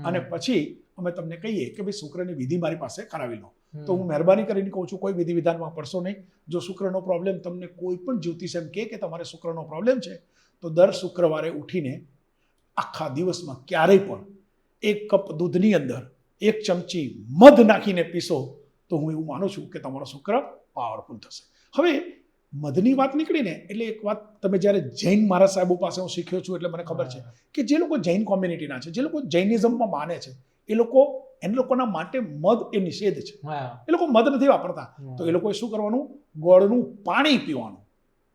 અને પછી અમે તમને કહીએ કે ભાઈ શુક્રની વિધિ મારી પાસે કરાવી લો. તો હું મહેરબાની કરીને કહું છું કોઈ વિધિ વિધાનમાં પડશો નહીં. જો શુક્રનો પ્રોબ્લેમ તમને કોઈ પણ જ્યોતિષ એમ કે તમારે શુક્રનો પ્રોબ્લેમ છે તો દર શુક્રવારે ઉઠીને આખા દિવસમાં ક્યારેય પણ 1 કપ દૂધની અંદર 1 ચમચી મધ નાખીને પીશો તો હું એવું માનું છું કે તમારો શુક્ર પાવરફુલ થશે. હવે મધની વાત નીકળીને એટલે એક વાત, તમે જ્યારે જૈન મહારાજ સાહેબો પાસે હું શીખ્યો છું એટલે મને ખબર છે કે જે લોકો જૈન કોમ્યુનિટીના છે, જે લોકો જૈનિઝમમાં માને છે, એ લોકોના માટે મધ એ નિષેધ છે. એ લોકો મધ નથી વાપરતા. તો એ લોકોએ શું કરવાનું? ગોળનું પાણી પીવાનું.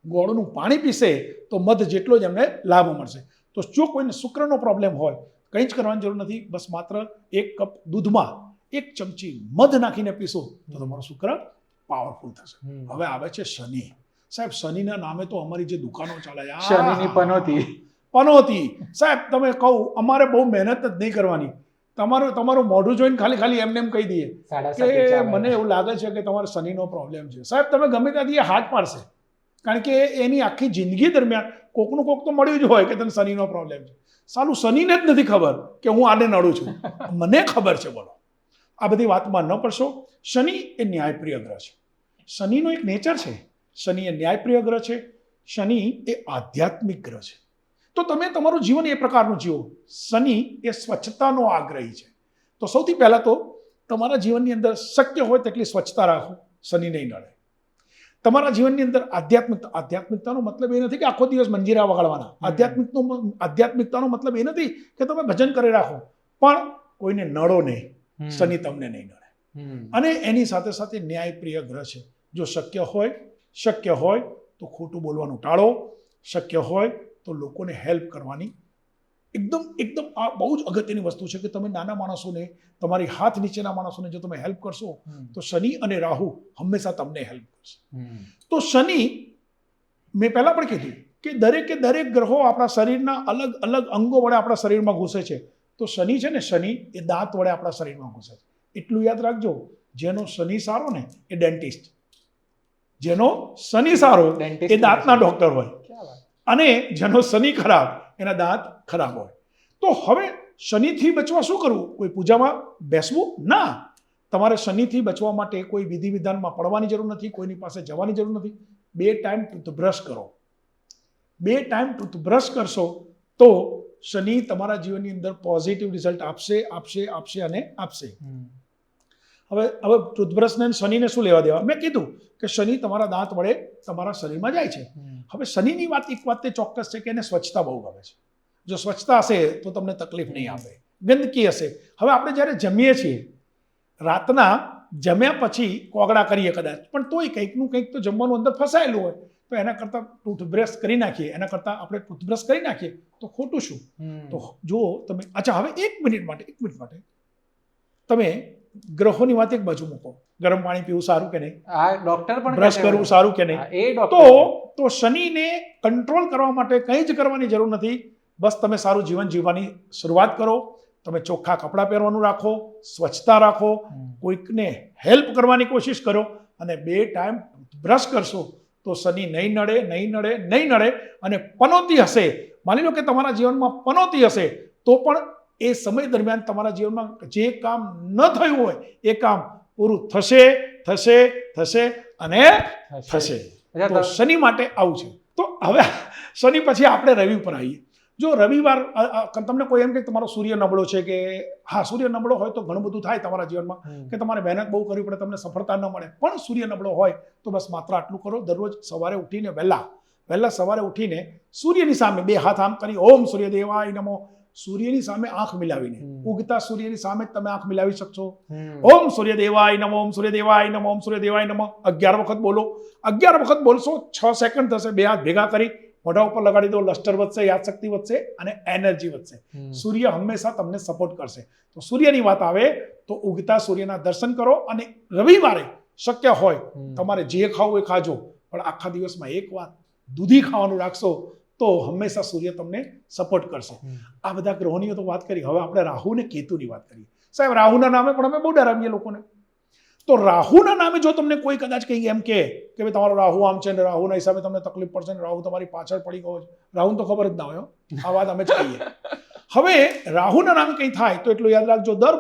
ગોળનું પાણી પીશે તો મધ જેટલો જ એમને લાભ મળશે. તો જો કોઈને શુક્રનો પ્રોબ્લેમ હોય કંઈ જ કરવાની જરૂર નથી, બસ માત્ર 1 કપ દૂધમાં 1 ચમચી મધ નાખીને પીશો તો તમારો શુક્ર પાવરફુલ થશે. હવે આવે છે શનિ. સાહેબ શનિના નામે તો અમારી જે દુકાનો ચાલે,
શનિની
પનોતી સાહેબ, તમે કહું અમારે બહુ મહેનત જ નહીં કરવાની. તમારું મોઢું જોઈને ખાલી એમને એમ કહી દઈએ કે મને એવું લાગે છે કે તમારે શનિનો પ્રોબ્લેમ છે. સાહેબ તમે ગમે ત્યાંથી હાથ પાડશે, કારણ કે એની આખી જિંદગી દરમિયાન કોકનું કોક તો મળ્યું જ હોય કે તને શનિનો પ્રોબ્લેમ છે. સાલું શનિને જ નથી ખબર કે હું આને નડું છું, મને ખબર છે. બોલો, આ બધી વાતમાં ન પડશો. શનિ એ ન્યાયપ્રિય ગ્રહ છે. શનિનો એક નેચર છે, શનિ એ ન્યાયપ્રિય ગ્રહ છે, શનિ એ આધ્યાત્મિક ગ્રહ છે. તો તમે તમારું જીવન એ પ્રકારનું જીવો. શનિ એ સ્વચ્છતાનો આગ્રહી છે. તો સૌથી પહેલાં તો તમારા જીવનની અંદર શક્ય હોય તેટલી સ્વચ્છતા રાખો, શનિ નહીં નડે. તમારા જીવનની અંદર આધ્યાત્મિકતાનો મતલબ એ નથી કે આખો દિવસ મંજીરા વગાડવાના. આધ્યાત્મિકતાનો મતલબ એ નથી કે તમે ભજન કરી રાખો, પણ કોઈને નડો નહીં. શનિ તમને નહીં નડે. અને એની સાથે સાથે ન્યાયપ્રિય ગ્રહ છે. જો શક્ય હોય તો ખોટું બોલવાનું ટાળો. શક્ય હોય તો લોકોને હેલ્પ કરવાની એકદમ આ બહુ જ અગત્યની વસ્તુ છે કે તમે નાના માણસોને, તમારી હાથ નીચેના માણસોને જો તમે હેલ્પ કરશો તો શનિ અને રાહુ હંમેશા તમને હેલ્પ કરશે. તો શનિ, મેં પહેલા પણ કીધું કે દરેક ગ્રહો આપણા શરીરના અલગ અલગ અંગો વડે આપણા શરીરમાં ઘૂસે છે. તો શનિ છે ને, શનિ એ દાંત વડે આપણા શરીરમાં ઘૂસે છે. એટલું યાદ રાખજો, જેનો શનિ સારો ને એ ડેન્ટિસ્ટ, જેનો શનિ સારો એ દાંતના ડોક્ટર હોય, અને જેનો શનિ ખરાબ એના દાંત ખરાબ હોય. તો હવે શનિથી બચવા શું કરવું? કોઈ પૂજામાં બેસવું ના. તમારે શનિથી બચવા માટે કોઈ વિધિ વિધાનમાં પડવાની જરૂર નથી, કોઈની પાસે જવાની જરૂર નથી. 2 ટાઈમ ટૂથબ્રશ કરો. 2 ટાઈમ ટૂથબ્રશ કરશો તો શનિ તમારા જીવનની અંદર પોઝિટિવ રિઝલ્ટ આપશે અને આપશે. હવે ટૂથબ્રશને શનિને શું લેવા દેવા? મેં કીધું કે શનિ તમારા દાંત વડે તમારા શરીરમાં જાય છે. હવે શનિની એક વાત તે ચોક્કસ છે કે એને સ્વચ્છતા બહુ ગમે છે. જો સ્વચ્છતા હશે તો તમને તકલીફ નહીં આપે. ગંદકી હશે, હવે આપણે જ્યારે જમીએ છીએ, રાતના જમ્યા પછી કોગળા કરીએ કદાચ, પણ તોય કંઈકનું કંઈક તો જમવાનું અંદર ફસાયેલું હોય, તો એના કરતાં ટૂથબ્રશ કરી નાખીએ, આપણે ટૂથબ્રશ કરી નાખીએ તો ખોટું શું? તો જો તમે, અચ્છા હવે 1 મિનિટ માટે તમે ગ્રહોની વાત એક બાજુ મૂકો. ગરમ પાણી પીવું સારું કે નહીં?
ડોક્ટર પણ
બ્રશ કરવું સારું કે નહીં? તો શનિને કંટ્રોલ કરવા માટે કંઈ જ કરવાની જરૂર નથી. બસ તમે સારું જીવન જીવવાની શરૂઆત કરો. તમે ચોખ્ખા કપડાં પહેરવાનું રાખો, સ્વચ્છતા રાખો, કોઈકને હેલ્પ કરવાની કોશિશ કરો, અને 2 ટાઈમ બ્રશ કરશો તો શનિ નહીં નડે. અને પનોતી હશે, માની લો કે તમારા જીવનમાં પનોતી હશે, તો પણ એ સમય દરમિયાન તમારા જીવનમાં જે કામ ન થયું હોય એ કામ પૂરું થશે અને થશે. તો શનિ માટે આવું છે. તો હવે શનિ પછી આપણે રવિ ઉપર આવીએ. જો રવિવાર તમને કોઈ એમ કે તમારો સૂર્ય નબળો છે, કે હા સૂર્ય નબળો હોય તો ઘણું બધું થાય તમારા જીવનમાં, કે તમારે મહેનત બહુ કરવી પડે, તમને સફળતા ન મળે. પણ સૂર્ય નબળો હોય તો બસ માત્ર આટલું કરો, દરરોજ સવારે ઉઠીને વહેલા સવારે ઉઠીને સૂર્યની સામે 2 હાથ આમ કરી ઓમ સૂર્યદેવાય નમો, સૂર્યની સામે આંખ મિલાવીને, ઉગતા સૂર્યની સામે તમે આંખ મિલાવી શકશો. ઓમ સૂર્યદેવાય નમો, ઓમ સૂર્યદેવાય નમો, ઓમ સૂર્યદેવાય નમો 11 વખત બોલો. 11 વખત બોલશો 6 સેકન્ડ થશે. 2 હાથ ભેગા કરી મોઢા ઉપર લગાડી દો, લસ્ટર વધશે, યાદશક્તિ વધશે અને એનર્જી વધશે. સૂર્ય હંમેશા તમને સપોર્ટ કરશે. તો સૂર્યની વાત આવે તો ઉગતા સૂર્યના દર્શન કરો, અને રવિવારે શક્ય હોય તમારે જે ખાવું એ ખાજો, પણ આખા દિવસમાં એક વાર દૂધી ખાવાનું રાખશો તો હંમેશા સૂર્ય તમને સપોર્ટ કરશે. આ બધા ગ્રહોની તો વાત કરી. હવે આપણે રાહુ ને કેતુની વાત કરીએ. સાહેબ રાહુના નામે પણ અમે બહુ ડરાવીએ લોકોને. તો રાહુના નામે જો તમને કોઈ કદાચ કંઈ એમ કે ભાઈ તમારો રાહુ આમ છે ને રાહુના હિસાબે તમને તકલીફ પડશે ને રાહુ તમારી પાછળ પડી ગયો છે, રાહુને તો ખબર જ ના હોય. આ વાત અમે જ કહીએ. હવે રાહુના નામે કંઈ થાય તો એટલું યાદ રાખજો, દર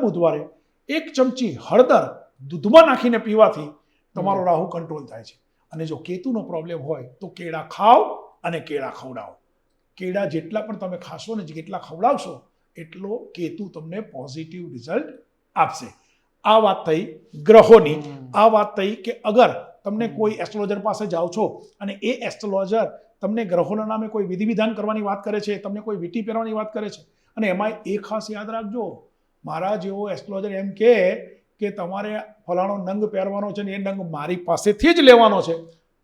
બુધવારે 1 ચમચી હળદર દૂધમાં નાખીને પીવાથી તમારો રાહુ કંટ્રોલ થાય છે. અને જો કેતુનો પ્રોબ્લેમ હોય તો કેળા ખાઓ અને કેળા ખવડાવો. કેળા જેટલા પણ તમે ખાશો ને જેટલા ખવડાવશો એટલો કેતુ તમને પોઝિટિવ રિઝલ્ટ આપશે. આ વાત થઈ ગ્રહોની. આ વાત થઈ કે અગર તમને કોઈ એસ્ટ્રોલોજર પાસે જાઓ છો અને એ એસ્ટ્રોલોજર તમને ગ્રહોના નામે કોઈ વિધિ વિધાન કરવાની વાત કરે છે, તમને કોઈ વીંટી પહેરવાની વાત કરે છે, અને એમાં એ ખાસ યાદ રાખજો, મારા જેવો એસ્ટ્રોલોજર એમ કે તમારે ફલાણો નંગ પહેરવાનો છે ને એ નંગ મારી પાસેથી જ લેવાનો છે,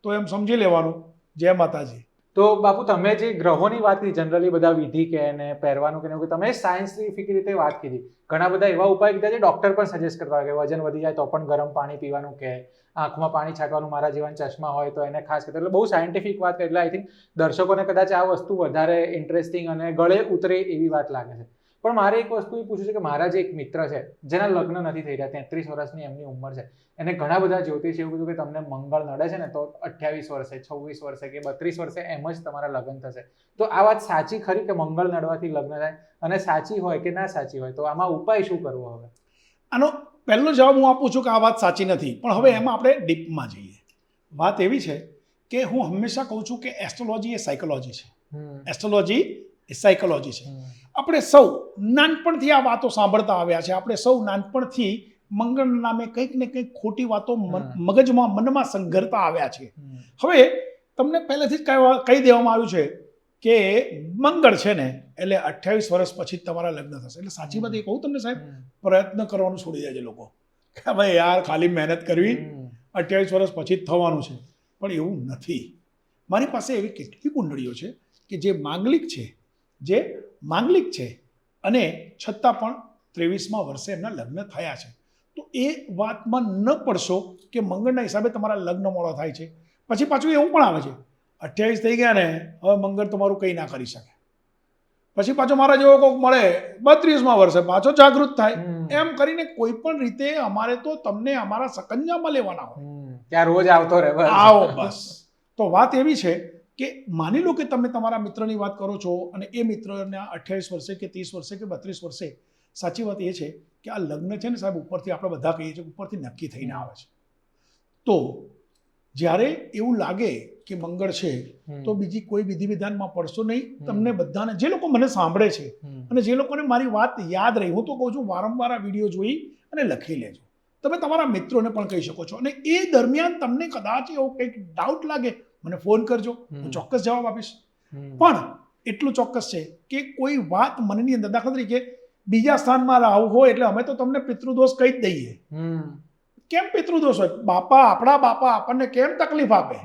તો એમ સમજી લેવાનું. જય માતાજી.
તો બાપુ તમે જે ગ્રહોની વાત કરી, જનરલી બધા વિધિ કે ને પહેરવાનું કે તમે સાયન્ટિફિક રીતે વાત કરી, ઘણા બધા એવા ઉપાય કીધા છે ડોક્ટર પણ સજેસ્ટ કરતા હોય કે વજન વધી જાય તો પણ ગરમ પાણી પીવાનું, કે આંખમાં પાણી છાંટવાનું, મારા જીવન ચશ્મા હોય તો એને ખાસ કરતા, એટલે બહુ સાયન્ટિફિક વાત કરી. એટલે આઈ થિંક દર્શકોને કદાચ આ વસ્તુ વધારે ઇન્ટરેસ્ટિંગ અને ગળે ઉતરે એવી વાત લાગે છે. પણ મારે એક વસ્તુ એ પૂછ્યું છે કે મારા જે એક મિત્ર છે જેના લગ્ન નથી થઈ રહ્યા, 33 વર્ષની એમની ઉંમર છે, એને ઘણા બધા જ્યોતિષ એવું કીધું કે તમને મંગળ નડે છે ને તો 28 વર્ષે, 26 વર્ષે કે 32 વર્ષે એમ જ તમારા લગ્ન થશે. તો આ વાત સાચી ખરી કે મંગળ નડવાથી લગ્ન થાય? અને સાચી હોય કે ના સાચી હોય તો આમાં ઉપાય શું કરવો? હવે
આનો પહેલો જવાબ હું આપું છું કે આ વાત સાચી નથી, પણ હવે એમાં આપણે ડીપમાં જઈએ. વાત એવી છે કે હું હંમેશા કહું છું કે એસ્ટ્રોલોજી એ સાયકોલોજી છે. એસ્ટ્રોલોજી એ સાયકોલોજી છે. આપણે સૌ નાનપણથી આ વાતો સાંભળતા આવ્યા છે. આપણે સૌ નાનપણથી મંગળના નામે કંઈક ને કંઈક ખોટી વાતો મનમાં સંઘરતા આવ્યા છે. હવે તમને પહેલેથી જ કહી દેવામાં આવ્યું છે કે મંગળ છે ને એટલે 28 વર્ષ પછી જ તમારા લગ્ન થશે. એટલે સાચી વાત એ કહું તમને સાહેબ, પ્રયત્ન કરવાનું છોડી દેજે લોકો કે ભાઈ યાર ખાલી મહેનત કરવી, 28 વર્ષ પછી જ થવાનું છે. પણ એવું નથી. મારી પાસે એવી કેટલી કુંડળીઓ છે કે જે માંગલિક છે અને છતાં પણ 23મા વર્ષે એમના લગ્ન થયા છે. તો એ વાતમાં ન પડશો કે મંગળના હિસાબે તમારા લગ્ન મોડા થાય છે. પછી પાછું એવું પણ આવે છે 28 થઈ ગયા ને હવે મંગળ તમારું કંઈ ના કરી શકે. પછી પાછો મારા જેવો કોઈક મળે 32મા વર્ષે પાછો જાગૃત થાય. એમ કરીને કોઈ પણ રીતે અમારે તો તમને અમારા સકંજામાં લેવાના હોય,
ત્યાં રોજ આવતો રહે
આવો બસ. તો વાત એવી છે કે માની લો કે તમે તમારા મિત્રની વાત કરો છો અને એ મિત્રના 28 વર્ષે કે 30 વર્ષે કે 32 વર્ષે, સાચી વાત એ છે કે આ લગ્ન છે ને સાહેબ ઉપરથી આપણે બધા કહીએ છીએ ઉપરથી નક્કી થઈને આવે છે. તો જ્યારે એવું લાગે કે મંગળ છે તો બીજી કોઈ વિધિ વિધાનમાં પડશો નહીં. તમને બધાને, જે લોકો મને સાંભળે છે અને જે લોકોને મારી વાત યાદ રહી, હું તો કહું છું વારંવાર આ વિડીયો જોઈ અને લખી લેજો. તમે તમારા મિત્રોને પણ કહી શકો છો. અને એ દરમિયાન તમને કદાચ એવો કંઈક ડાઉટ લાગે મને ફોન કરજો, હું ચોક્કસ જવાબ આપીશ. પણ એટલું ચોક્કસ છે કે કોઈ વાત મનની અંદર, દાખલા તરીકે બીજા સ્થાનમાં રાહુ હોય એટલે અમે તો તમને પિતૃદોષ કહી જ દઈએ. કેમ પિતૃદોષ હોય? આપણા બાપા આપણને કેમ તકલીફ આપે?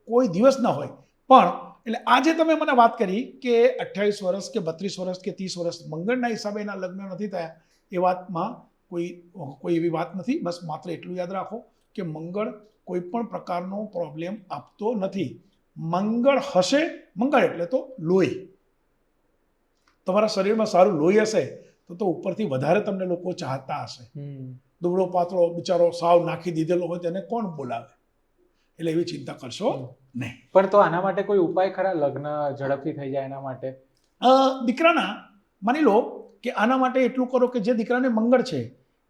કોઈ દિવસ ના હોય. પણ એટલે આજે તમે મને વાત કરી કે 28 વર્ષ કે 32 વર્ષ કે 30 વર્ષ મંગળના હિસાબે એના લગ્ન નથી થયા, એ વાતમાં કોઈ એવી વાત નથી. બસ માત્ર એટલું યાદ રાખો કે મંગળ કોઈ પણ પ્રકારનો પ્રોબ્લેમ આપતો નથી. મંગળ હશે, મંગળ એટલે તો લોહી, તમારા શરીરમાં સારું લોહી હશે તો ઉપરથી વધારે તમને લોકો ચાહતા હશે. દુબળો પાતળો બિચારો સાવ નાખી દીધેલો હોય તેને કોણ બોલાવે? એટલે એવી ચિંતા કરશો નહીં.
પણ તો આના માટે કોઈ ઉપાય ખરા? લગ્ન ઝડપથી થઈ જાય એના માટે?
દીકરાના માની લો કે આના માટે એટલું કરો કે જે દીકરાને મંગળ છે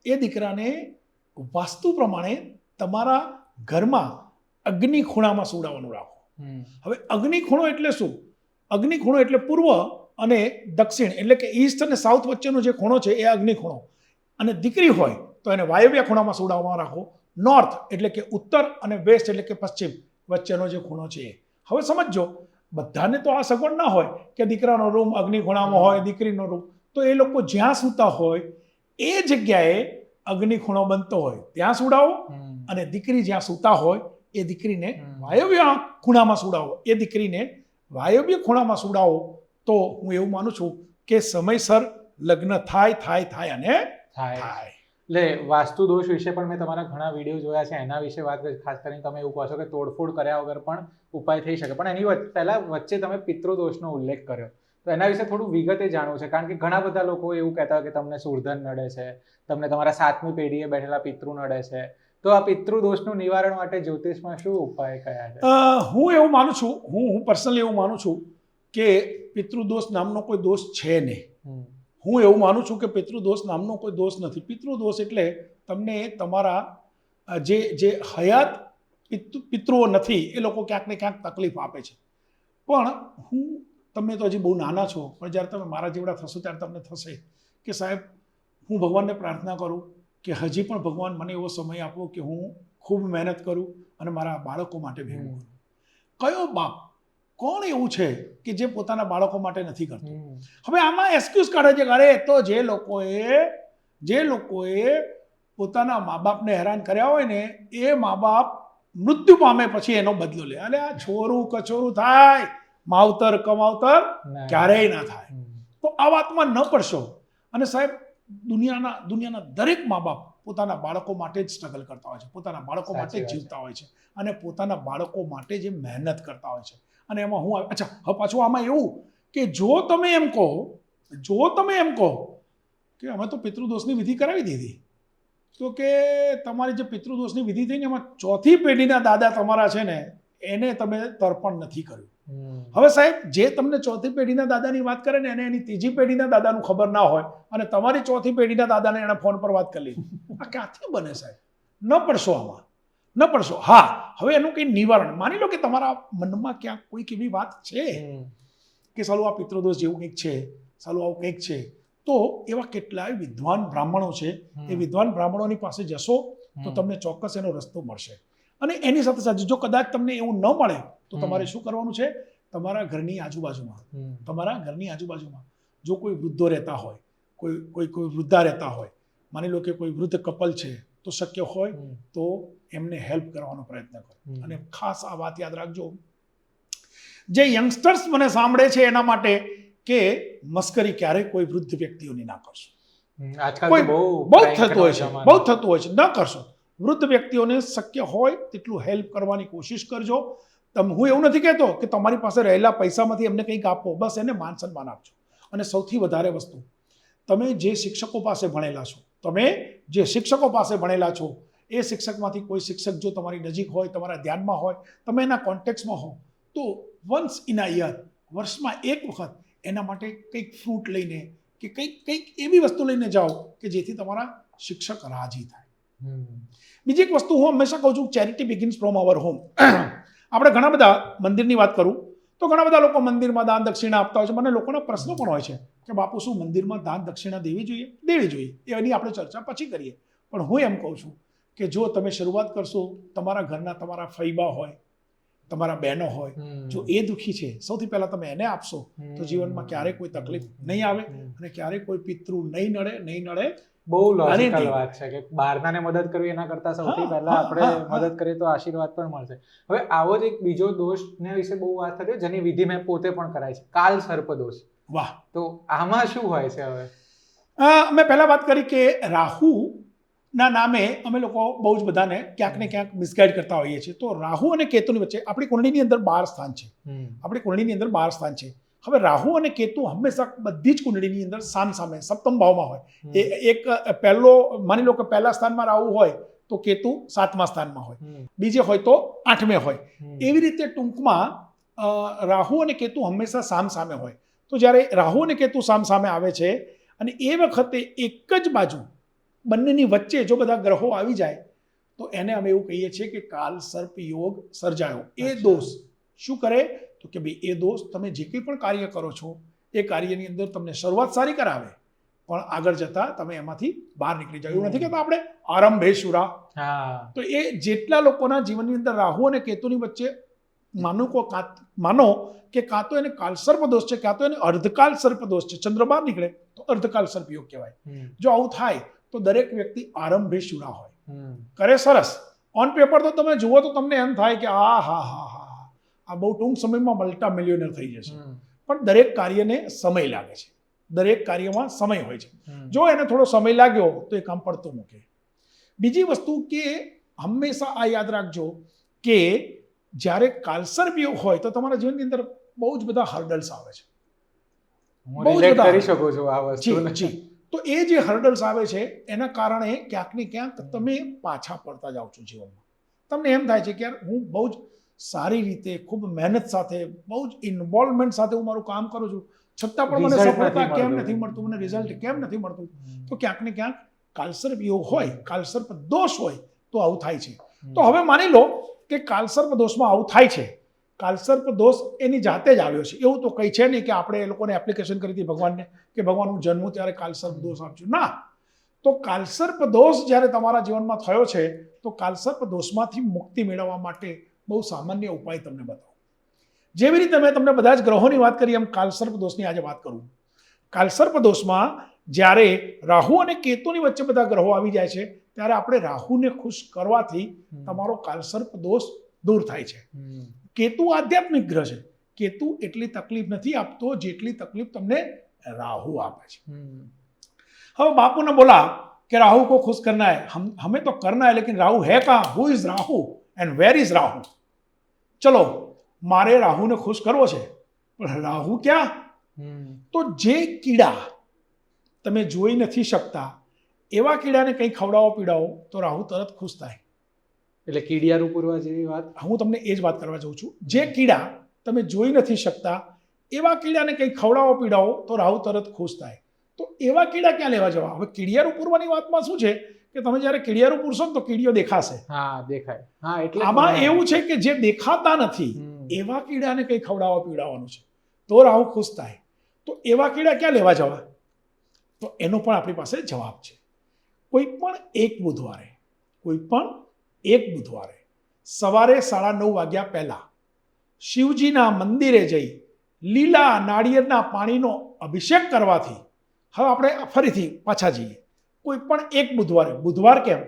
એ દીકરાને વાસ્તુ પ્રમાણે તમારા ઘરમાં અગ્નિ ખૂણામાં સુવડાવવાનું રાખો. હવે અગ્નિ ખૂણો એટલે શું? અગ્નિ ખૂણો એટલે પૂર્વ અને દક્ષિણ, એટલે કે ઈસ્ટ અને સાઉથ વચ્ચેનો જે ખૂણો છે એ અગ્નિ ખૂણો. અને દીકરી હોય તો એને વાયવ્ય ખૂણામાં સુવડાવવામાં રાખો. નોર્થ એટલે કે ઉત્તર અને વેસ્ટ એટલે કે પશ્ચિમ વચ્ચેનો જે ખૂણો છે એ. હવે સમજો, બધાને તો આ સગવડ ના હોય કે દીકરાનો રૂમ અગ્નિ ખૂણામાં હોય, દીકરીનો રૂમ, તો એ લોકો જ્યાં સૂતા હોય એ જગ્યાએ અગ્નિ ખૂણો બનતો હોય ત્યાં સુવડાવો, અને દીકરી જ્યાં સૂતા હોય એ દીકરીને વાયવ્ય ખૂણામાં સુવડાવો. એ દીકરીને વાયવ્ય ખૂણામાં સુવડાવો તો હું એવું માનું છું કે સમયસર લગ્ન થાય અને થાય.
એટલે વાસ્તુ દોષ વિશે પણ મેં તમારા ઘણા વિડીયો જોયા છે, એના વિશે વાત કરી. ખાસ કરીને તમે એવું કહો છો કે તોડફોડ કર્યા વગર પણ ઉપાય થઈ શકે, પણ એની પહેલા વચ્ચે તમે પિતૃદોષનો ઉલ્લેખ કર્યો, તો એના વિશે થોડું વિગતે જાણવું છે. કારણ કે ઘણા બધા લોકો એવું કહેતા હોય કે તમને સુરધન નડે છે, તમને તમારા 7મી પેઢીએ બેઠેલા પિતૃ નડે છે, તો આ પિતૃદોષનું નિવારણ માટે જ્યોતિષમાં શું ઉપાય કયા છે?
હું એવું માનું છું, હું પર્સનલી એવું માનું છું કે પિતૃદોષ નામનો કોઈ દોષ છે નહીં. હું એવું માનું છું કે પિતૃદોષ નામનો કોઈ દોષ નથી. પિતૃદોષ એટલે તમને તમારા જે હયાત પિતૃઓ નથી એ લોકો ક્યાંક ને ક્યાંક તકલીફ આપે છે. પણ તમે તો હજી બહુ નાના છો, પણ જ્યારે તમે મારા જેવડા થશો ત્યારે તમને થશે કે સાહેબ, હું ભગવાનને પ્રાર્થના કરું કે હજી પણ ભગવાન મને એવો સમય આપો કે હું ખૂબ મહેનત કરું અને મારા બાળકો માટે ભેગું કરું. કયો બાપ, કોણ એવું છે કે જે પોતાના બાળકો માટે નથી કરતું? હવે આમાં એક્સક્યુઝ કાઢે છે કે અરે તો જે લોકોએ પોતાના મા બાપને હેરાન કર્યા હોય ને એ મા બાપ મૃત્યુ પામે પછી એનો બદલો લે. અને આ છોરું કચોરું થાય, માવતર કમાવતર ક્યારેય ના થાય. તો આ વાતમાં ન પડશો. અને સાહેબ, દુનિયાના દરેક મા બાપ પોતાના બાળકો માટે જ સ્ટ્રગલ કરતા હોય છે, પોતાના બાળકો માટે જ જીવતા હોય છે, અને પોતાના બાળકો માટે જે મહેનત કરતા હોય છે. અને એમાં હું હવે પાછું આમાં એવું કે જો તમે એમ કહો કે અમે તો પિતૃદોષની વિધિ કરાવી દીધી, તો કે તમારી જે પિતૃદોષની વિધિ થઈ ને એમાં 4થી પેઢીના દાદા તમારા છે ને એને તમે તર્પણ નથી કર્યું. હવે સાહેબ, જે તમને 4થી પેઢીના દાદાની વાત કરે ને એને એની 3જી પેઢીના દાદાનું ખબર ના હોય અને તમારી 4થી પેઢીના દાદાને એના ફોન પર વાત કરી લીધી. આ ક્યાંથી બને સાહેબ? ન પડશો આમાં, ન પડશો. હા, હવે એનું કંઈ નિવારણ, માની લો કે તમારા મનમાં ક્યાંક કોઈક એવી વાત છે કે સાલું આ પિતૃદોષ જેવું કંઈક છે, સાલું આવું કંઈક છે, તો એવા કેટલાય વિદ્વાન બ્રાહ્મણો છે. એ વિદ્વાન બ્રાહ્મણોની પાસે જશો તો તમને ચોક્કસ એનો રસ્તો મળશે. અને એની સાથે સાથે જો કદાચ તમને એવું ન મળે તો તમારે શું કરવાનું છે? તમારા ઘરની આજુબાજુમાં જો કોઈ વૃદ્ધો રહેતા હોય, કોઈ વૃદ્ધા રહેતા હોય, માની લો કે કોઈ વૃદ્ધ કપલ છે, તો શક્ય હોય તો એમને હેલ્પ કરવાનો પ્રયત્ન કરો. અને ખાસ આ વાત યાદ રાખજો, જે યંગસ્ટર્સ મને સાંભળે છે એના માટે, કે મસ્કરી ક્યારેય કોઈ વૃદ્ધ વ્યક્તિઓની ના કરશો.
આજકાલ બહુ
થતું હોય છે, ન કરશો. વૃદ્ધ વ્યક્તિઓને શક્ય હોય તેટલું હેલ્પ કરવાની કોશિશ કરજો. હું એવું નથી કહેતો કે તમારી પાસે રહેલા પૈસામાંથી એમને કંઈક આપો, બસ એને માન સન્માન આપજો. અને સૌથી વધારે વસ્તુ, તમે જે શિક્ષકો પાસે ભણેલા છો એ શિક્ષકમાંથી કોઈ શિક્ષક જો તમારી નજીક હોય, તમારા ધ્યાનમાં હોય, તમે એના કોન્ટેક્ટમાં હો, તો વન્સ ઇન અ યર, વર્ષમાં એક વખત એના માટે કંઈક ફ્રૂટ લઈને કે કંઈક એવી વસ્તુ લઈને જાઓ કે જેથી તમારા શિક્ષક રાજી થાય. બીજી એક વસ્તુ હું હંમેશા કહું છું, charity begins from hour home. આપણે ઘણા બધા મંદિરની વાત કરું તો ઘણા બધા લોકો મંદિરમાં દાન દક્ષિણા આપતા હોય છે. મને લોકોના પ્રશ્નો પણ હોય છે કે બાપુ શું મંદિરમાં દાન દક્ષિણા દેવી જોઈએ? એની આપણે ચર્ચા પછી કરીએ. પણ હું એમ કહું છું કે જો તમે શરૂઆત કરશો, તમારા ઘરના તમારા ફઈબા હોય, તમારા બહેનો હોય, જો એ દુઃખી છે, સૌથી પહેલા તમે એને આપશો તો જીવનમાં ક્યારેય કોઈ તકલીફ નહીં આવે અને ક્યારેય કોઈ પિતૃ નહીં નડે.
બહુ લોજિકલ વાત છે કે બહારનાને મદદ કરવી એના કરતા સૌથી પહેલા આપણે મદદ કરીએ તો આશીર્વાદ પણ મળશે. હવે આવો જ એક બીજો દોષને વિશે બહુ વાત થતી, જેની વિધિ મેં પોતે પણ કરાય છે, કાલ સર્પ દોષ. તો આમાં શું હોય છે? હવે
મેં પહેલા વાત કરી કે રાહુ ના નામે અમે લોકો બહુ જ બધાને ક્યાંક ને ક્યાંક મિસગાઈડ કરતા હોઈએ છીએ. તો રાહુ અને કેતુની વચ્ચે આપણી કુંડળીની અંદર 12 સ્થાન છે. આપણી કુંડળીની અંદર 12 સ્થાન છે. હવે રાહુ અને કેતુ હંમેશા બધી જ કુંડળીની અંદર સામે સપ્તમ ભાવમાં હોય. એક પહેલો માની લો કે પહેલા સ્થાનમાં રાહુ હોય તો કેતુ 7મા સ્થાનમાં હોય, બીજે હોય તો 8મે હોય. એવી રીતે ટૂંકમાં રાહુ અને કેતુ હંમેશા સામે હોય. તો જ્યારે રાહુ અને કેતુ સામે આવે છે અને એ વખતે એક જ બાજુ બંનેની વચ્ચે જો બધા ગ્રહો આવી જાય તો એને અમે એવું કહીએ છીએ કે કાલ સર્પ યોગ સર્જાયો. એ દોષ શું કરે તો કે ભાઈ એ દોષ તમે જે કંઈ પણ કાર્ય કરો છો એ કાર્યની અંદર તમને શરૂઆત સારી કરાવે પણ આગળ જતા તમે એમાંથી બહાર નીકળી જાવ. એવું નથી કહેતા આપણે આરંભે શુરા. તો એ જેટલા લોકોના જીવનની અંદર રાહુ અને કેતુની વચ્ચે માનો કે કાં તો એને કાલસર્પ દોષ છે, કાં તો એને અર્ધકાલ સર્પ દોષ છે. ચંદ્ર બહાર નીકળે તો અર્ધકાલ સર્પ યોગ કહેવાય. જો આવું થાય તો દરેક વ્યક્તિ આરંભે શુરા હોય, કરે સરસ. ઓન પેપર તો તમે જુઓ તો તમને એમ થાય કે આ બહુ ટૂંક સમયમાં મલ્ટા મિલિયનર થઈ જશે. પણ દરેક કાર્યને સમય લાગે છે. દરેક કાર્યમાં સમય હોય છે. જો એને થોડો સમય લાગ્યો તો એ કામ પડતું મૂકે. બીજી વસ્તુ કે હંમેશા આ યાદ રાખજો કે જ્યારે કાલસર્પ યોગ હોય તો તમારા જીવનની અંદર બહુ જ બધા હર્ડલ્સ આવે છે.
બહુ જ બધા કરી શકો છો આ વસ્તુને.
જી. તો એ જે હર્ડલ્સ આવે છે એના કારણે ક્યાંક ને ક્યાંક તમે પાછા પડતા જાઓ છો જીવનમાં. તમને એમ થાય છે કે યાર હું બહુ જ સારી રીતે ખૂબ મહેનત સાથે બહુ જ ઇન્વોલ્વમેન્ટ સાથે હું મારું કામ કરું છું, છતાં પણ મને સફળતા કેમ નથી મળતું, મને રિઝલ્ટ કેમ નથી મળતું. તો ક્યાંક ને ક્યાંક કાલસર્પ યોગ હોય, કાલસર્પ દોષ હોય તો આવું થાય છે. તો હવે માની લો કે કાલસર્પ દોષમાં આવું થાય છે. કાલસર્પ દોષ એની જાતે જ આવ્યો છે. એવું તો કંઈ છે નહીં કે આપણે એ લોકોને એપ્લિકેશન કરી હતી ભગવાનને કે ભગવાન હું જન્મું ત્યારે કાલસર્પ દોષ આપજો. ના. તો કાલસર્પ દોષ જ્યારે તમારા જીવનમાં થયો છે તો કાલસર્પ દોષમાંથી મુક્તિ મેળવવા માટે બહુ સામાન્ય ઉપાય તમને બતાવો. જેવી રીતે મેં તમને બધા જ ગ્રહોની વાત કરી એમ કાલસર્પ દોષની આજે વાત કરું. કાલસર્પ દોષમાં જ્યારે રાહુ અને કેતુની વચ્ચે બધા ગ્રહો આવી જાય છે ત્યારે આપણે રાહુને ખુશ કરવાથી તમારો કાલસર્પ દોષ દૂર થાય છે. કેતુ આધ્યાત્મિક ગ્રહ છે. કેતુ એટલી તકલીફ નથી આપતો જેટલી તકલીફ તમને राहु आपे छे। હવે બાપુને બોલા કે राहु को खुश करना है, हमें तो करना है, लेकिन राहु है कहाँ? Who is Rahu and where is Rahu? चलो मारे राहु ने खुश करवो छे, पण राहु क्या? तो जे कीड़ा तमे जोई नथी शकता एवा कीड़ाने कंई खवडावो पीडावो तो राहु तरत खुश थाय।
એટલે કીડિયારું પૂરવા જેવી વાત
હું તમને એ જ વાત કરવા જાઉં છું। જે કીડા તમે જોઈ નથી શકતા એવા કીડાને કંઈ ખવડાવો પીડાવો તો રાહુ તરત ખુશ થાય। તો એવા કીડા ક્યાં લેવા જવા? હવે કીડિયારું પૂરવાની વાતમાં શું છે કે તમે જ્યારે કીડિયારું પૂરશો ને તો કીડીઓ દેખાશે।
હા દેખાય। હા એટલે
આમાં એવું છે કે જે દેખાતા નથી એવા કીડાને કંઈ ખવડાવવા પીડાવવાનું છે તો રાહુ ખુશ થાય। તો એવા કીડા ક્યાં લેવા જવા? તો એનો પણ આપણી પાસે જવાબ છે। કોઈ પણ એક બુધવારે સવારે 9:30 વાગ્યા પહેલા શિવજીના મંદિરે જઈ લીલા નાળિયેરના પાણીનો અભિષેક કરવાથી, હવે આપણે ફરીથી પાછા જઈએ, કોઈ પણ એક બુધવારે, બુધવાર કેમ?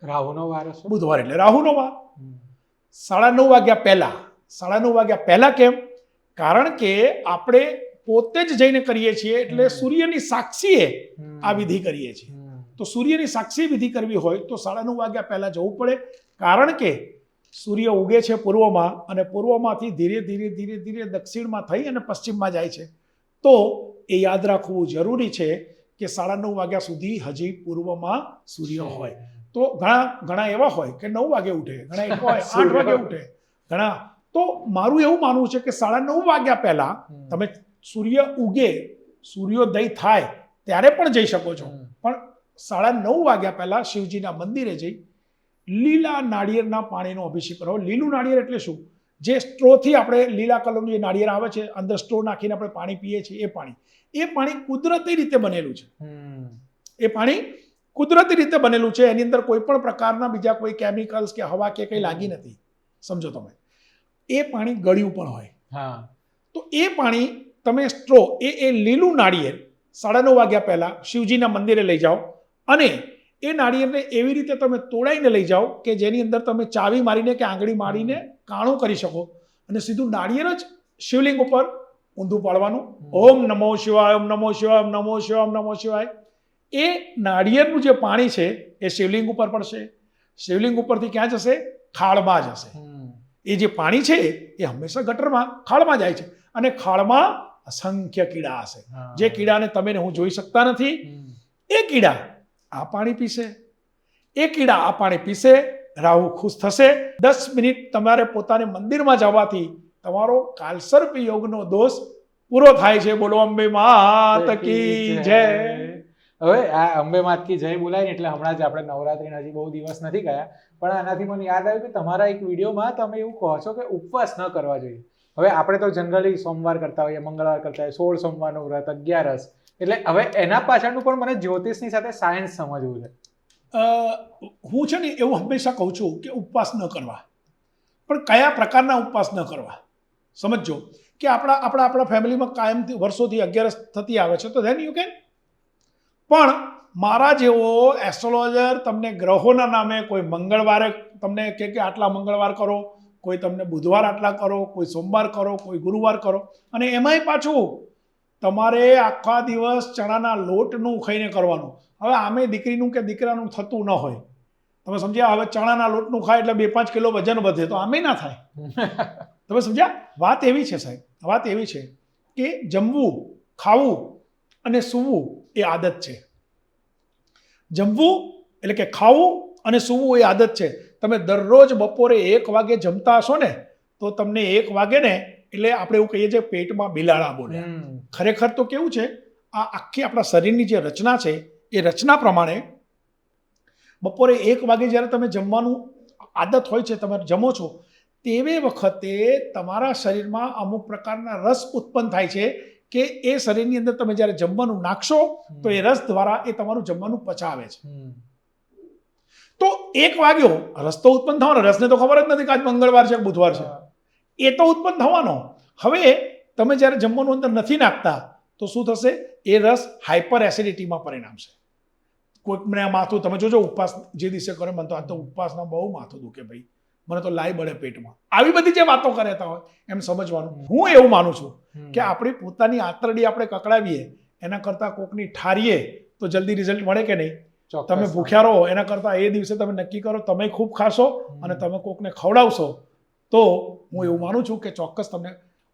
રાહુનો વાર હશે,
બુધવાર એટલે રાહુનો વાર, 9:30 વાગ્યા પહેલા, 9:30 વાગ્યા પહેલા કેમ? કારણ કે આપણે પોતે જ જઈને કરીએ છીએ એટલે સૂર્યની સાક્ષીએ આ વિધિ કરીએ છીએ। તો સૂર્યની સાક્ષી વિધિ કરવી હોય તો 9:30 વાગ્યા પહેલા જવું પડે, કારણ કે સૂર્ય ઉગે છે પૂર્વમાં અને પૂર્વમાંથી ધીરે ધીરે ધીરે ધીરે દક્ષિણમાં થઈ અને પશ્ચિમમાં જાય છે। તો એ યાદ રાખવું જરૂરી છે કે 9:30 વાગ્યા સુધી હજી પૂર્વમાં સૂર્ય હોય। તો ઘણા એવા હોય કે 9 વાગે ઉઠે, ઘણા એવા હોય 8 વાગે ઉઠે, ઘણા, તો મારું એવું માનવું છે કે 9:30 વાગ્યા પહેલા તમે સૂર્ય ઉગે, સૂર્યોદય થાય ત્યારે પણ જઈ શકો છો, પણ 9:30 વાગ્યા પહેલા શિવજીના મંદિરે જઈ લીલા નાળિયેરના પાણીનો અભિષેક કરો। લીલું નાળિયેર એટલે શું? જે સ્ટ્રોથી આપણે લીલા કલરનું જે નાળિયેર આવે છે, અંદર સ્ટ્રો નાખીને આપણે પાણી પીએ છીએ, એ પાણી કુદરતી રીતે બનેલું છે। એ પાણી કુદરતી રીતે બનેલું છે, એની અંદર કોઈ પણ પ્રકારના બીજા કોઈ કેમિકલ્સ કે હવા કે કંઈ લાગી નથી, સમજો તમે। એ પાણી ગળ્યું પણ હોય। તો એ પાણી તમે સ્ટ્રો એ લીલું નાળિયેર 9:30 વાગ્યા પહેલા શિવજીના મંદિરે લઈ જાઓ અને એ નાળિયેરને એવી રીતે તમે તોડાઈને લઈ જાઓ કે જેની અંદર તમે ચાવી મારીને કે આંગળી મારીને કાણું કરી શકો અને સીધું નાળિયેર જ શિવલિંગ ઉપર ઊંધું પાડવાનું। ઓમ નમો શિવાય, ઓમ નમો શિવાય, ઓમ નમો શિવાય, ઓમ નમો શિવાય, એ નાળિયેરનું જે પાણી છે એ શિવલિંગ ઉપર પડશે, શિવલિંગ ઉપરથી ક્યાં જશે? ખાળમાં જશે. એ જે પાણી છે એ હંમેશા ગટરમાં ખાળમાં જાય છે, અને ખાળમાં અસંખ્ય કીડા હશે, જે કીડાને તમે ને હું જોઈ શકતા નથી. એ કીડા આ પાણી પીશે, એ કીડા આ પાણી પીશે, રાહુ ખુશ થશે. 10 મિનિટ તમારે પોતાને મંદિરમાં જવાથી તમારો કાલસર્પ યોગનો દોષ પૂરો થાય છે. બોલો અંબે માત કી જય.
હવે આ અંબે માત કી જય બોલાય ને એટલે હમણાં જ આપણે નવરાત્રીના હજી બહુ દિવસ નથી ગયા, પણ આનાથી મને યાદ આવ્યું કે તમારા એક વિડીયોમાં તમે એવું કહો છો કે ઉપવાસ ન કરવા જોઈએ. હવે આપણે તો જનરલી સોમવાર કરતા હોઈએ, મંગળવાર કરતા હોઈએ, 16 સોમવારનું વ્રત, 11, એટલે હવે એના પાછળનું પણ મને જ્યોતિષની સાથે સાયન્સ સમજવું છે.
હું છે ને એવું હંમેશા કહું છું કે ઉપવાસ ન કરવા, પણ કયા પ્રકારના ઉપવાસ ન કરવા સમજો. કે આપણા ફેમિલીમાં કાયમથી વર્ષોથી 11 થતી આવે છે, તો ધેન યુ કેન. પણ મારા જેવો એસ્ટ્રોલોજર તમને ગ્રહોના નામે કોઈ મંગળવારે તમને કે આટલા મંગળવાર કરો, કોઈ તમને બુધવાર આટલા કરો, કોઈ સોમવાર કરો, કોઈ ગુરુવાર કરો, અને એમાંય પાછું તમારે આખા દિવસ ચણાના લોટનું ખાઈને કરવાનું. હવે આમે દીકરીનું કે દીકરાનું થતું ન હોય, તમે સમજ્યા? હવે ચણાના લોટનું ખાય એટલે 2-5 કિલો વજન વધે, તો આમે ના થાય. તમે સમજ્યા? વાત એવી છે સાહેબ, વાત એવી છે કે જમવું, ખાવું અને સૂવું એ આદત છે. જમવું એટલે કે ખાવું અને સૂવું એ આદત છે. તમે દરરોજ બપોરે 1 વાગે જમતા હશો ને, તો તમને 1 વાગે ને એટલે આપણે એવું કહીએ છીએ પેટમાં બિલાડા બોલે. ખરેખર તો કેવું છે, આ આખી આપણા શરીરની જે રચના છે એ રચના પ્રમાણે બપોરે 1 વાગે જ્યારે તમે જમવાનું આદત હોય છે, તમે જમો છો, તેવે વખતે તમારા શરીરમાં અમુક પ્રકારના રસ ઉત્પન્ન થાય છે કે એ શરીરની અંદર તમે જ્યારે જમવાનું નાખશો તો એ રસ દ્વારા એ તમારું જમવાનું પચાવે છે. તો 1 વાગ્યો રસ તો ઉત્પન્ન થવાનો, રસને તો ખબર જ નથી કે આજ મંગળવાર છે કે બુધવાર છે, એ તો ઉત્પન્ન થવાનો. હવે તમે જ્યારે જમવાનું અંદર નથી નાખતા તો શું થશે? એ રસ હાઇપર એસિડિટીમાં પરિણામશે. કોઈક મને માથું, તમે જોજો ઉપવાસ જે દિવસે કરે, મને તો આ તો ઉપવાસમાં બહુ માથું દુખે ભાઈ, મને તો લાઈ બળે પેટમાં, આવી બધી જે વાતો કરેતા હોય એમ સમજવાનું. હું એવું માનું છું કે આપણી પોતાની આંતરડી આપણે કકડાવીએ એના કરતાં કોકની ઠારીએ તો જલ્દી રિઝલ્ટ મળે કે નહીં? તમે ભૂખ્યા રહો એના કરતાં એ દિવસે તમે નક્કી કરો તમે ખૂબ ખાશો અને તમે કોકને ખવડાવશો, તો હું એવું માનું છું કે ચોક્કસ તમને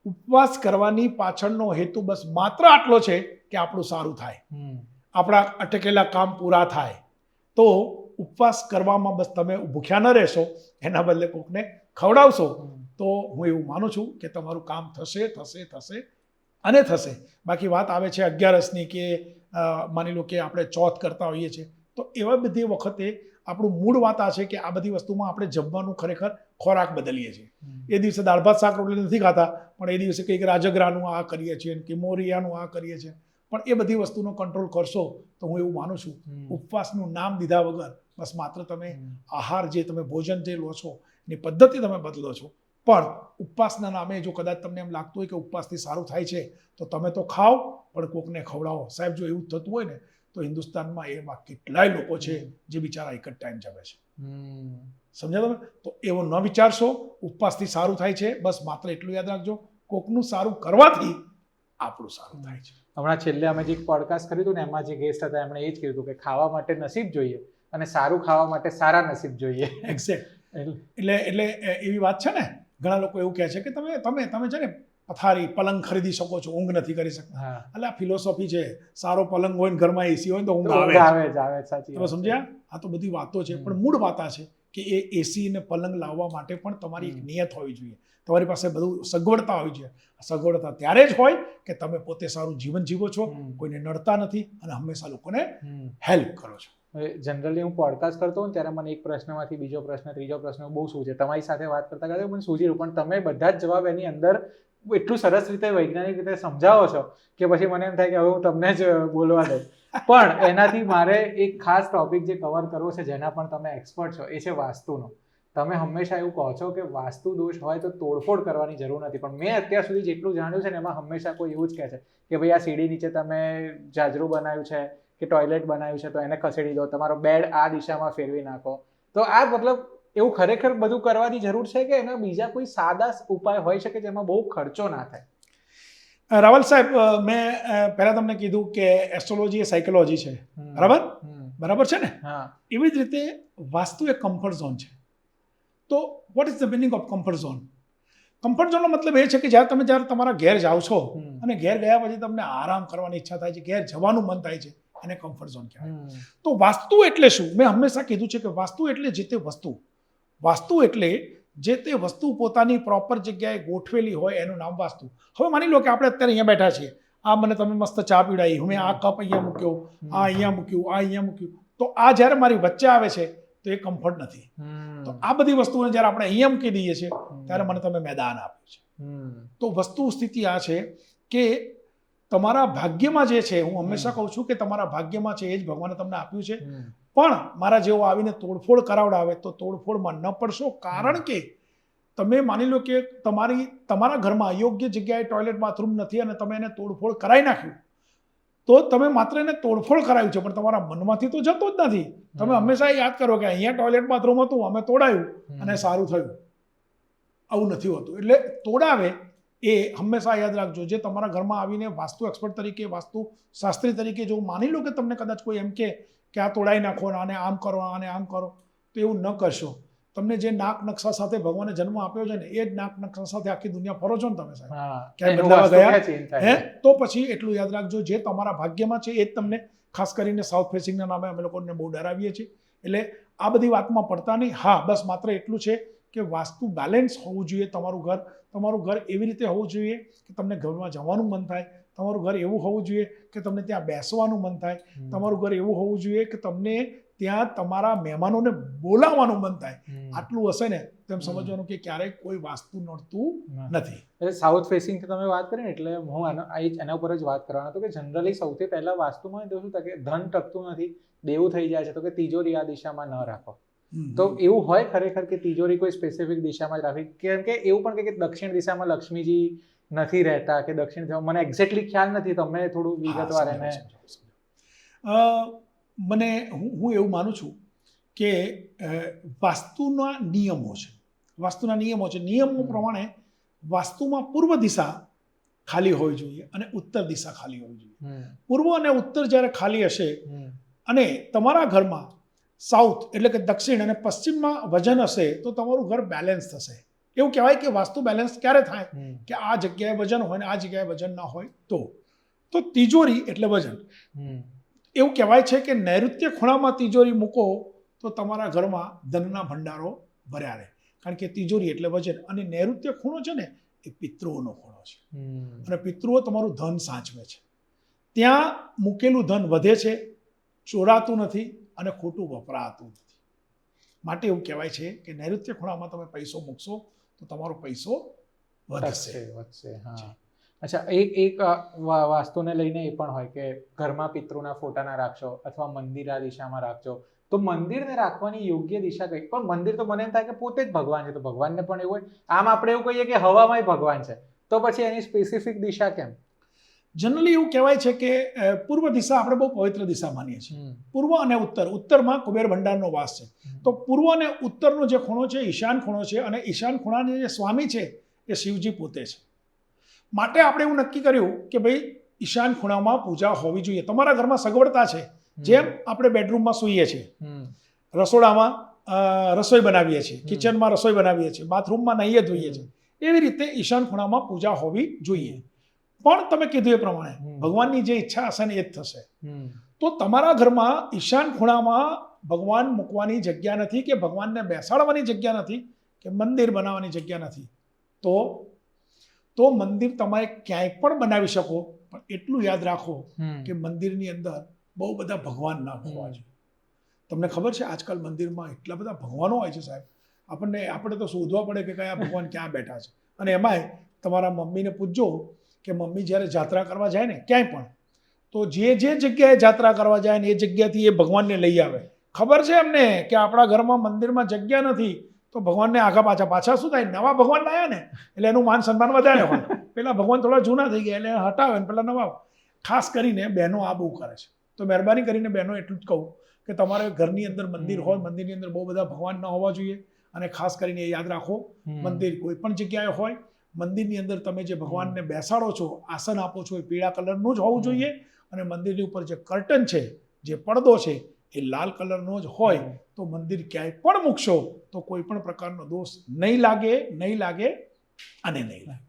ઉપવાસ કરવાની પાછળનો હેતુ બસ માત્ર આટલો છે કે આપણું સારું થાય, આપણા અટકેલા કામ પૂરા થાય. તો ઉપવાસ કરવામાં બસ તમે ભૂખ્યા ન રહેશો, એના બદલે કોકને ખવડાવશો, તો હું એવું માનું છું કે તમારું કામ થશે થશે થશે અને થશે. બાકી વાત આવે છે 11ની કે માની લો કે આપણે ચોથ કરતા હોઈએ છીએ, તો એવા બધી વખતે આપણું મૂળ વાત આ છે કે આ બધી વસ્તુમાં આપણે જમવાનું ખરેખર ખોરાક બદલીએ છીએ. એ દિવસે દાળ ભાત શાક રોટલી નથી ખાતા, પણ એ દિવસે કંઈક રાજગરાનું આ કરીએ છીએ કે મોરિયાનું આ કરીએ છીએ. પણ એ બધી વસ્તુનો કંટ્રોલ કરશો તો હું એવું માનું છું ઉપવાસનું નામ દીધા વગર બસ માત્ર તમે આહાર જે તમે ભોજન જે લો છો એની પદ્ધતિ તમે બદલો છો, પણ ઉપવાસના નામે જો કદાચ તમને એમ લાગતું હોય કે ઉપવાસથી સારું થાય છે તો તમે તો ખાઓ પણ કોકને ખવડાવો. સાહેબ જો એવું થતું હોય ને તો હિન્દુસ્તાનમાં એવા કેટલાય લોકો છે જે બિચારા એક જ ટાઈમ જમે છે. સમજ્યા તમે? તો એવો ન વિચારશો. ઉપવાસથી સારું થાય છે, બસ માત્ર એટલું યાદ રાખજો, કોકનું સારું કરવાથી આપણું સારું થાય છે.
હમણાં છેલ્લે અમે જે પોડકાસ્ટ કર્યું હતું ને એમાં જે ગેસ્ટ હતા એમણે એ જ કીધું કે ખાવા માટે નસીબ જોઈએ અને સારું ખાવા માટે સારા નસીબ જોઈએ.
એક્ઝેક્ટ. એટલે એવી વાત છે ને, ઘણા લોકો એવું કહે છે કે તમે છે ને પથારી પલંગ ખરીદી શકો છો, ઊંઘ નથી કરી શકતા. એટલે આ ફિલોસોફી છે, સારો પલંગ હોય ને ઘરમાં એસી હોય તો ઊંઘ આવે જ. તમે સમજ્યા? આ તો બધી વાતો છે, પણ મૂળ વાત આ છે કે એ એસી ને પલંગ લાવવા માટે પણ તમારી એક નિયત હોવી જોઈએ, તમારી પાસે બધું સગવડતા હોવી જોઈએ. સગવડતા ત્યારે જ હોય કે તમે પોતે સારું જીવન જીવો છો, કોઈને નડતા નથી અને હંમેશા લોકોને હેલ્પ કરો છો.
જનરલી હું પોડકાસ્ટ કરતો હોઉં ત્યારે મને એક પ્રશ્નમાંથી બીજો પ્રશ્ન, ત્રીજો પ્રશ્ન બહુ સૂઝે. તમારી સાથે વાત કરતા કરતા મને સૂઝી રહ્યું, પણ તમે બધા જ જવાબ એની અંદર એટલું સરસ રીતે વૈજ્ઞાનિક રીતે સમજાવો છો કે પછી મને એમ થાય કે હવે હું તમને જ બોલવા દઉં. પણ એનાથી મારે એક ખાસ ટોપિક જે કવર કરવો છે, જેના પણ તમે એક્સપર્ટ છો, એ છે વાસ્તુનો. તમે હંમેશા એવું કહો છો કે વાસ્તુ દોષ હોય તો તોડફોડ કરવાની જરૂર નથી, પણ મેં અત્યાર સુધી જેટલું જાણ્યું છે ને એમાં હંમેશા કોઈ એવું જ કહે છે કે ભાઈ આ સીડી નીચે તમે જાજરું બનાવ્યું છે કે ટોયલેટ બનાવ્યું છે તો એને ખસેડી દો, તમારો બેડ આ દિશામાં ફેરવી નાખો. તો આ મતલબ એવું ખરેખર બધું કરવાની જરૂર છે કે એના બીજા કોઈ સાદા ઉપાય હોઈ શકે જેમાં બહુ ખર્ચો ના થાય?
રાવલ સાહેબ, મેં પહેલા તમને કીધું કે એસ્ટ્રોલોજી એ સાયકોલોજી છે, બરાબર છે ને?
હા.
એવી જ રીતે વાસ્તુ એક કમ્ફર્ટ ઝોન છે. તો what is the meaning of comfort zone? Comfort ઝોનનો મતલબ એ છે કે જ્યારે તમારા ઘેર જાઓ છો અને ઘેર ગયા પછી તમને આરામ કરવાની ઈચ્છા થાય છે, ઘેર જવાનું મન થાય છે, એને કમ્ફર્ટ ઝોન કહેવાય. તો વાસ્તુ એટલે શું? મેં હંમેશા કીધું છે કે વાસ્તુ એટલે જે તે વસ્તુ. વાસ્તુ એટલે જે તે વસ્તુ પોતાની પ્રોપર જગ્યાએ ગોઠવેલી હોય એનું નામ વાસ્તુ. હવે માની લો કે આપણે અત્યારે અહીંયા બેઠા છીએ, આ મને તમે મસ્ત ચા પીવડાવી, મેં આ કપ અહીંયા મૂક્યો, આ અહીંયા મૂક્યું, આ અહીંયા મૂક્યું, તો આ જ્યારે મારી વચ્ચે આવે છે તો એ કમ્ફર્ટ નથી. તો આ બધી વસ્તુઓને જ્યારે આપણે અહીંયા મૂકી દઈએ છીએ ત્યારે મને તમે મેદાન આપ્યું છે. તો વસ્તુ સ્થિતિ આ છે કે તમારા ભાગ્યમાં જે છે, હું હંમેશા કહું છું કે તમારા ભાગ્યમાં છે એ જ ભગવાને તમને આપ્યું છે. પણ મારા જેવો આવીને તોડફોડ કરાવડાવે તો તોડફોડમાં ન પડશો. કારણ કે તમે માની લો કે તમારા ઘરમાં યોગ્ય જગ્યાએ ટોયલેટ બાથરૂમ નથી અને તમે એને તોડફોડ કરાવી નાખ્યું, તો તમે માત્ર એને તોડફોડ કરાવ્યું છે પણ તમારા મનમાંથી તો જતો જ નથી. તમે હંમેશા યાદ કરો કે અહીંયા ટોયલેટ બાથરૂમ હતું, અમે તોડાયું અને સારું થયું. આવું નથી હોતું. એટલે તોડાવે એ હંમેશા યાદ રાખજો. જે તમારા ઘરમાં આવીને વાસ્તુ એક્સપર્ટ તરીકે, વાસ્તુ શાસ્ત્રી તરીકે જો માની લો કે તમને કદાચ કોઈ એમ કે આ તોડાઈ નાખો, આને આમ કરો, આને આમ કરો, તો એવું ન કરશો. તમને જે નાક નકશા સાથે ભગવાને જન્મ આપ્યો છે ને એ જ નાક નકશા સાથે આખી દુનિયા ફરો છો ને તમે સાહેબ, ક્યાંય બદલાવા ગયા તો પછી એટલું યાદ રાખજો, જે તમારા ભાગ્યમાં છે એ જ તમને, ખાસ કરીને સાઉથ ફેસિંગના નામે અમે લોકોને બહુ ડરાવીએ છીએ. એટલે આ બધી વાતમાં પડતા નહીં. હા, બસ માત્ર એટલું છે કે વાસ્તુ બેલેન્સ હોવું જોઈએ. તમારું ઘર એવી રીતે હોવું જોઈએ કે તમને ઘરમાં જવાનું મન થાય. તમારું ઘર એવું હોવું જોઈએ કે તમને ત્યાં બેસવાનું મન થાય. તમારું ઘર એવું હોવું જોઈએ કે તમને ત્યાં તમારા મહેમાનોને બોલાવવાનું મન થાય. આટલું હશે ને તેમ સમજવાનું કે ક્યારેય કોઈ વાસ્તુ નડતું નથી.
એટલે સાઉથ ફેસિંગ તમે વાત કરી ને, એટલે હું એના ઉપર જ વાત કરવાનો હતો કે જનરલી સૌથી પહેલા વાસ્તુમાં તો શું થાય કે ધન ટકતું નથી, દેવું થઈ જાય છે, તો કે તિજોરી આ દિશામાં ન રાખો. તો એવું હોય ખરેખર કે તિજોરી કોઈ સ્પેસિફિક દિશામાં જ રાખવી? કેમ કે એવું પણ કે દક્ષિણ દિશામાં લક્ષ્મીજી નથી રહેતા કે દક્ષિણ દિશામાં, મને એક્ઝેક્ટલી ખ્યાલ નથી, તમે થોડું વિગતવાર એને.
હું એવું માનું છું કે વાસ્તુના નિયમો છે. નિયમો પ્રમાણે વાસ્તુમાં પૂર્વ દિશા ખાલી હોવી જોઈએ અને ઉત્તર દિશા ખાલી હોવી જોઈએ. પૂર્વ અને ઉત્તર જ્યારે ખાલી હશે અને તમારા ઘરમાં સાઉથ એટલે કે દક્ષિણ અને પશ્ચિમમાં વજન હશે તો તમારું ઘર બેલેન્સ થશે. એવું કહેવાય કે વાસ્તુ બેલેન્સ ક્યારે થાય કે આ જગ્યાએ વજન હોય ને આ જગ્યાએ વજન ના હોય તો તિજોરી એટલે વજન. એવું કહેવાય છે કે નૈઋત્ય ખૂણામાં તિજોરી મૂકો તો તમારા ઘરમાં ધનના ભંડારો ભર્યા રહે. કારણ કે તિજોરી એટલે વજન અને નૈઋત્ય ખૂણો છે ને એ પિતૃઓનો ખૂણો છે અને પિતૃઓ તમારું ધન સાચવે છે. ત્યાં મૂકેલું ધન વધે છે, ચોરાતું નથી અને ખોટું વપરાતું નથી. માટે એવું કહેવાય છે કે નૈઋત્ય ખૂણામાં તમે પૈસો મૂકશો તો તમારો પૈસો વધશે.
હા. અચ્છા, એક વાસ્તુને લઈને એ પણ હોય કે ઘરમાં પિતૃના ફોટા ના રાખશો અથવા મંદિર આ દિશામાં રાખજો. તો મંદિરને રાખવાની યોગ્ય દિશા કઈ? પણ મંદિર તો મને એમ થાય કે પોતે જ ભગવાન છે, તો ભગવાનને પણ એવું હોય. આમ આપણે એવું કહીએ કે હવામાં ભગવાન છે, તો પછી એની સ્પેસિફિક દિશા કેમ?
જનરલી એવું કહેવાય છે કે પૂર્વ દિશા આપણે બહુ પવિત્ર દિશા માનીએ છીએ. પૂર્વ અને ઉત્તરમાં કુબેર ભંડારનો વાસ છે. તો પૂર્વ અને ઉત્તરનો જે ખૂણો છે ઈશાન ખૂણો છે અને ઈશાન ખૂણાની જે સ્વામી છે એ શિવજી પોતે છે. માટે આપણે એવું નક્કી કર્યું કે ભાઈ ઈશાન ખૂણામાં પૂજા હોવી જોઈએ. તમારા ઘરમાં સગવડતા છે, જેમ આપણે બેડરૂમમાં સૂઈએ છીએ, રસોડામાં રસોઈ બનાવીએ છીએ, કિચનમાં રસોઈ બનાવીએ છીએ, બાથરૂમમાં નાહીએ ધોઈએ છીએ, એવી રીતે ઈશાન ખૂણામાં પૂજા હોવી જોઈએ. પણ તમે કીધું એ પ્રમાણે ભગવાનની જે ઈચ્છા હશે ને એ જ થશે. તો તમારા ઘરમાં ઈશાન ખૂણામાં ભગવાન મૂકવાની જગ્યા નથી કે ભગવાનને બેસાડવાની જગ્યા નથી કે મંદિર બનાવવાની જગ્યા નથી, તો મંદિર તમારે ક્યાંય પણ બનાવી શકો, પણ એટલું યાદ રાખો કે મંદિરની અંદર બહુ બધા ભગવાન ના હોવા જોઈએ. તમને ખબર છે આજકાલ મંદિરમાં એટલા બધા ભગવાનો હોય છે સાહેબ, આપણે તો શોધવા પડે કે કયા ભગવાન ક્યાં બેઠા છે. અને એમાંય તમારા મમ્મીને પૂછજો કે મમ્મી જ્યારે જાત્રા કરવા જાય ને ક્યાંય પણ, તો જે જગ્યાએ જાત્રા કરવા જાય ને એ જગ્યાથી એ ભગવાનને લઈ આવે. ખબર છે એમને કે આપણા ઘરમાં મંદિરમાં જગ્યા નથી, તો ભગવાનને આગા પાછા શું થાય, નવા ભગવાન લાયા ને એટલે એનું માન સન્માન વધારે હોય. પેલા ભગવાન થોડા જૂના થઈ ગયા એટલે હટાવે ને પેલા નવા. ખાસ કરીને બહેનો આ બહુ કરે છે. તો મહેરબાની કરીને બહેનો એટલું જ કહું કે તમારે ઘરની અંદર મંદિર હોય, મંદિરની અંદર બહુ બધા ભગવાન ન હોવા જોઈએ. અને ખાસ કરીને યાદ રાખો, મંદિર કોઈ પણ જગ્યાએ હોય, મંદિરની અંદર તમે જે ભગવાનને બેસાડો છો, આસન આપો છો, એ પીળા કલરનું જ હોવું જોઈએ, અને મંદિરની ઉપર જે કર્ટન છે, જે પડદો છે, એ લાલ કલરનો જ હોય. તો મંદિર ક્યાંય પણ મૂકશો તો કોઈ પણ પ્રકારનો દોષ નહીં લાગે અને નહીં લાગે.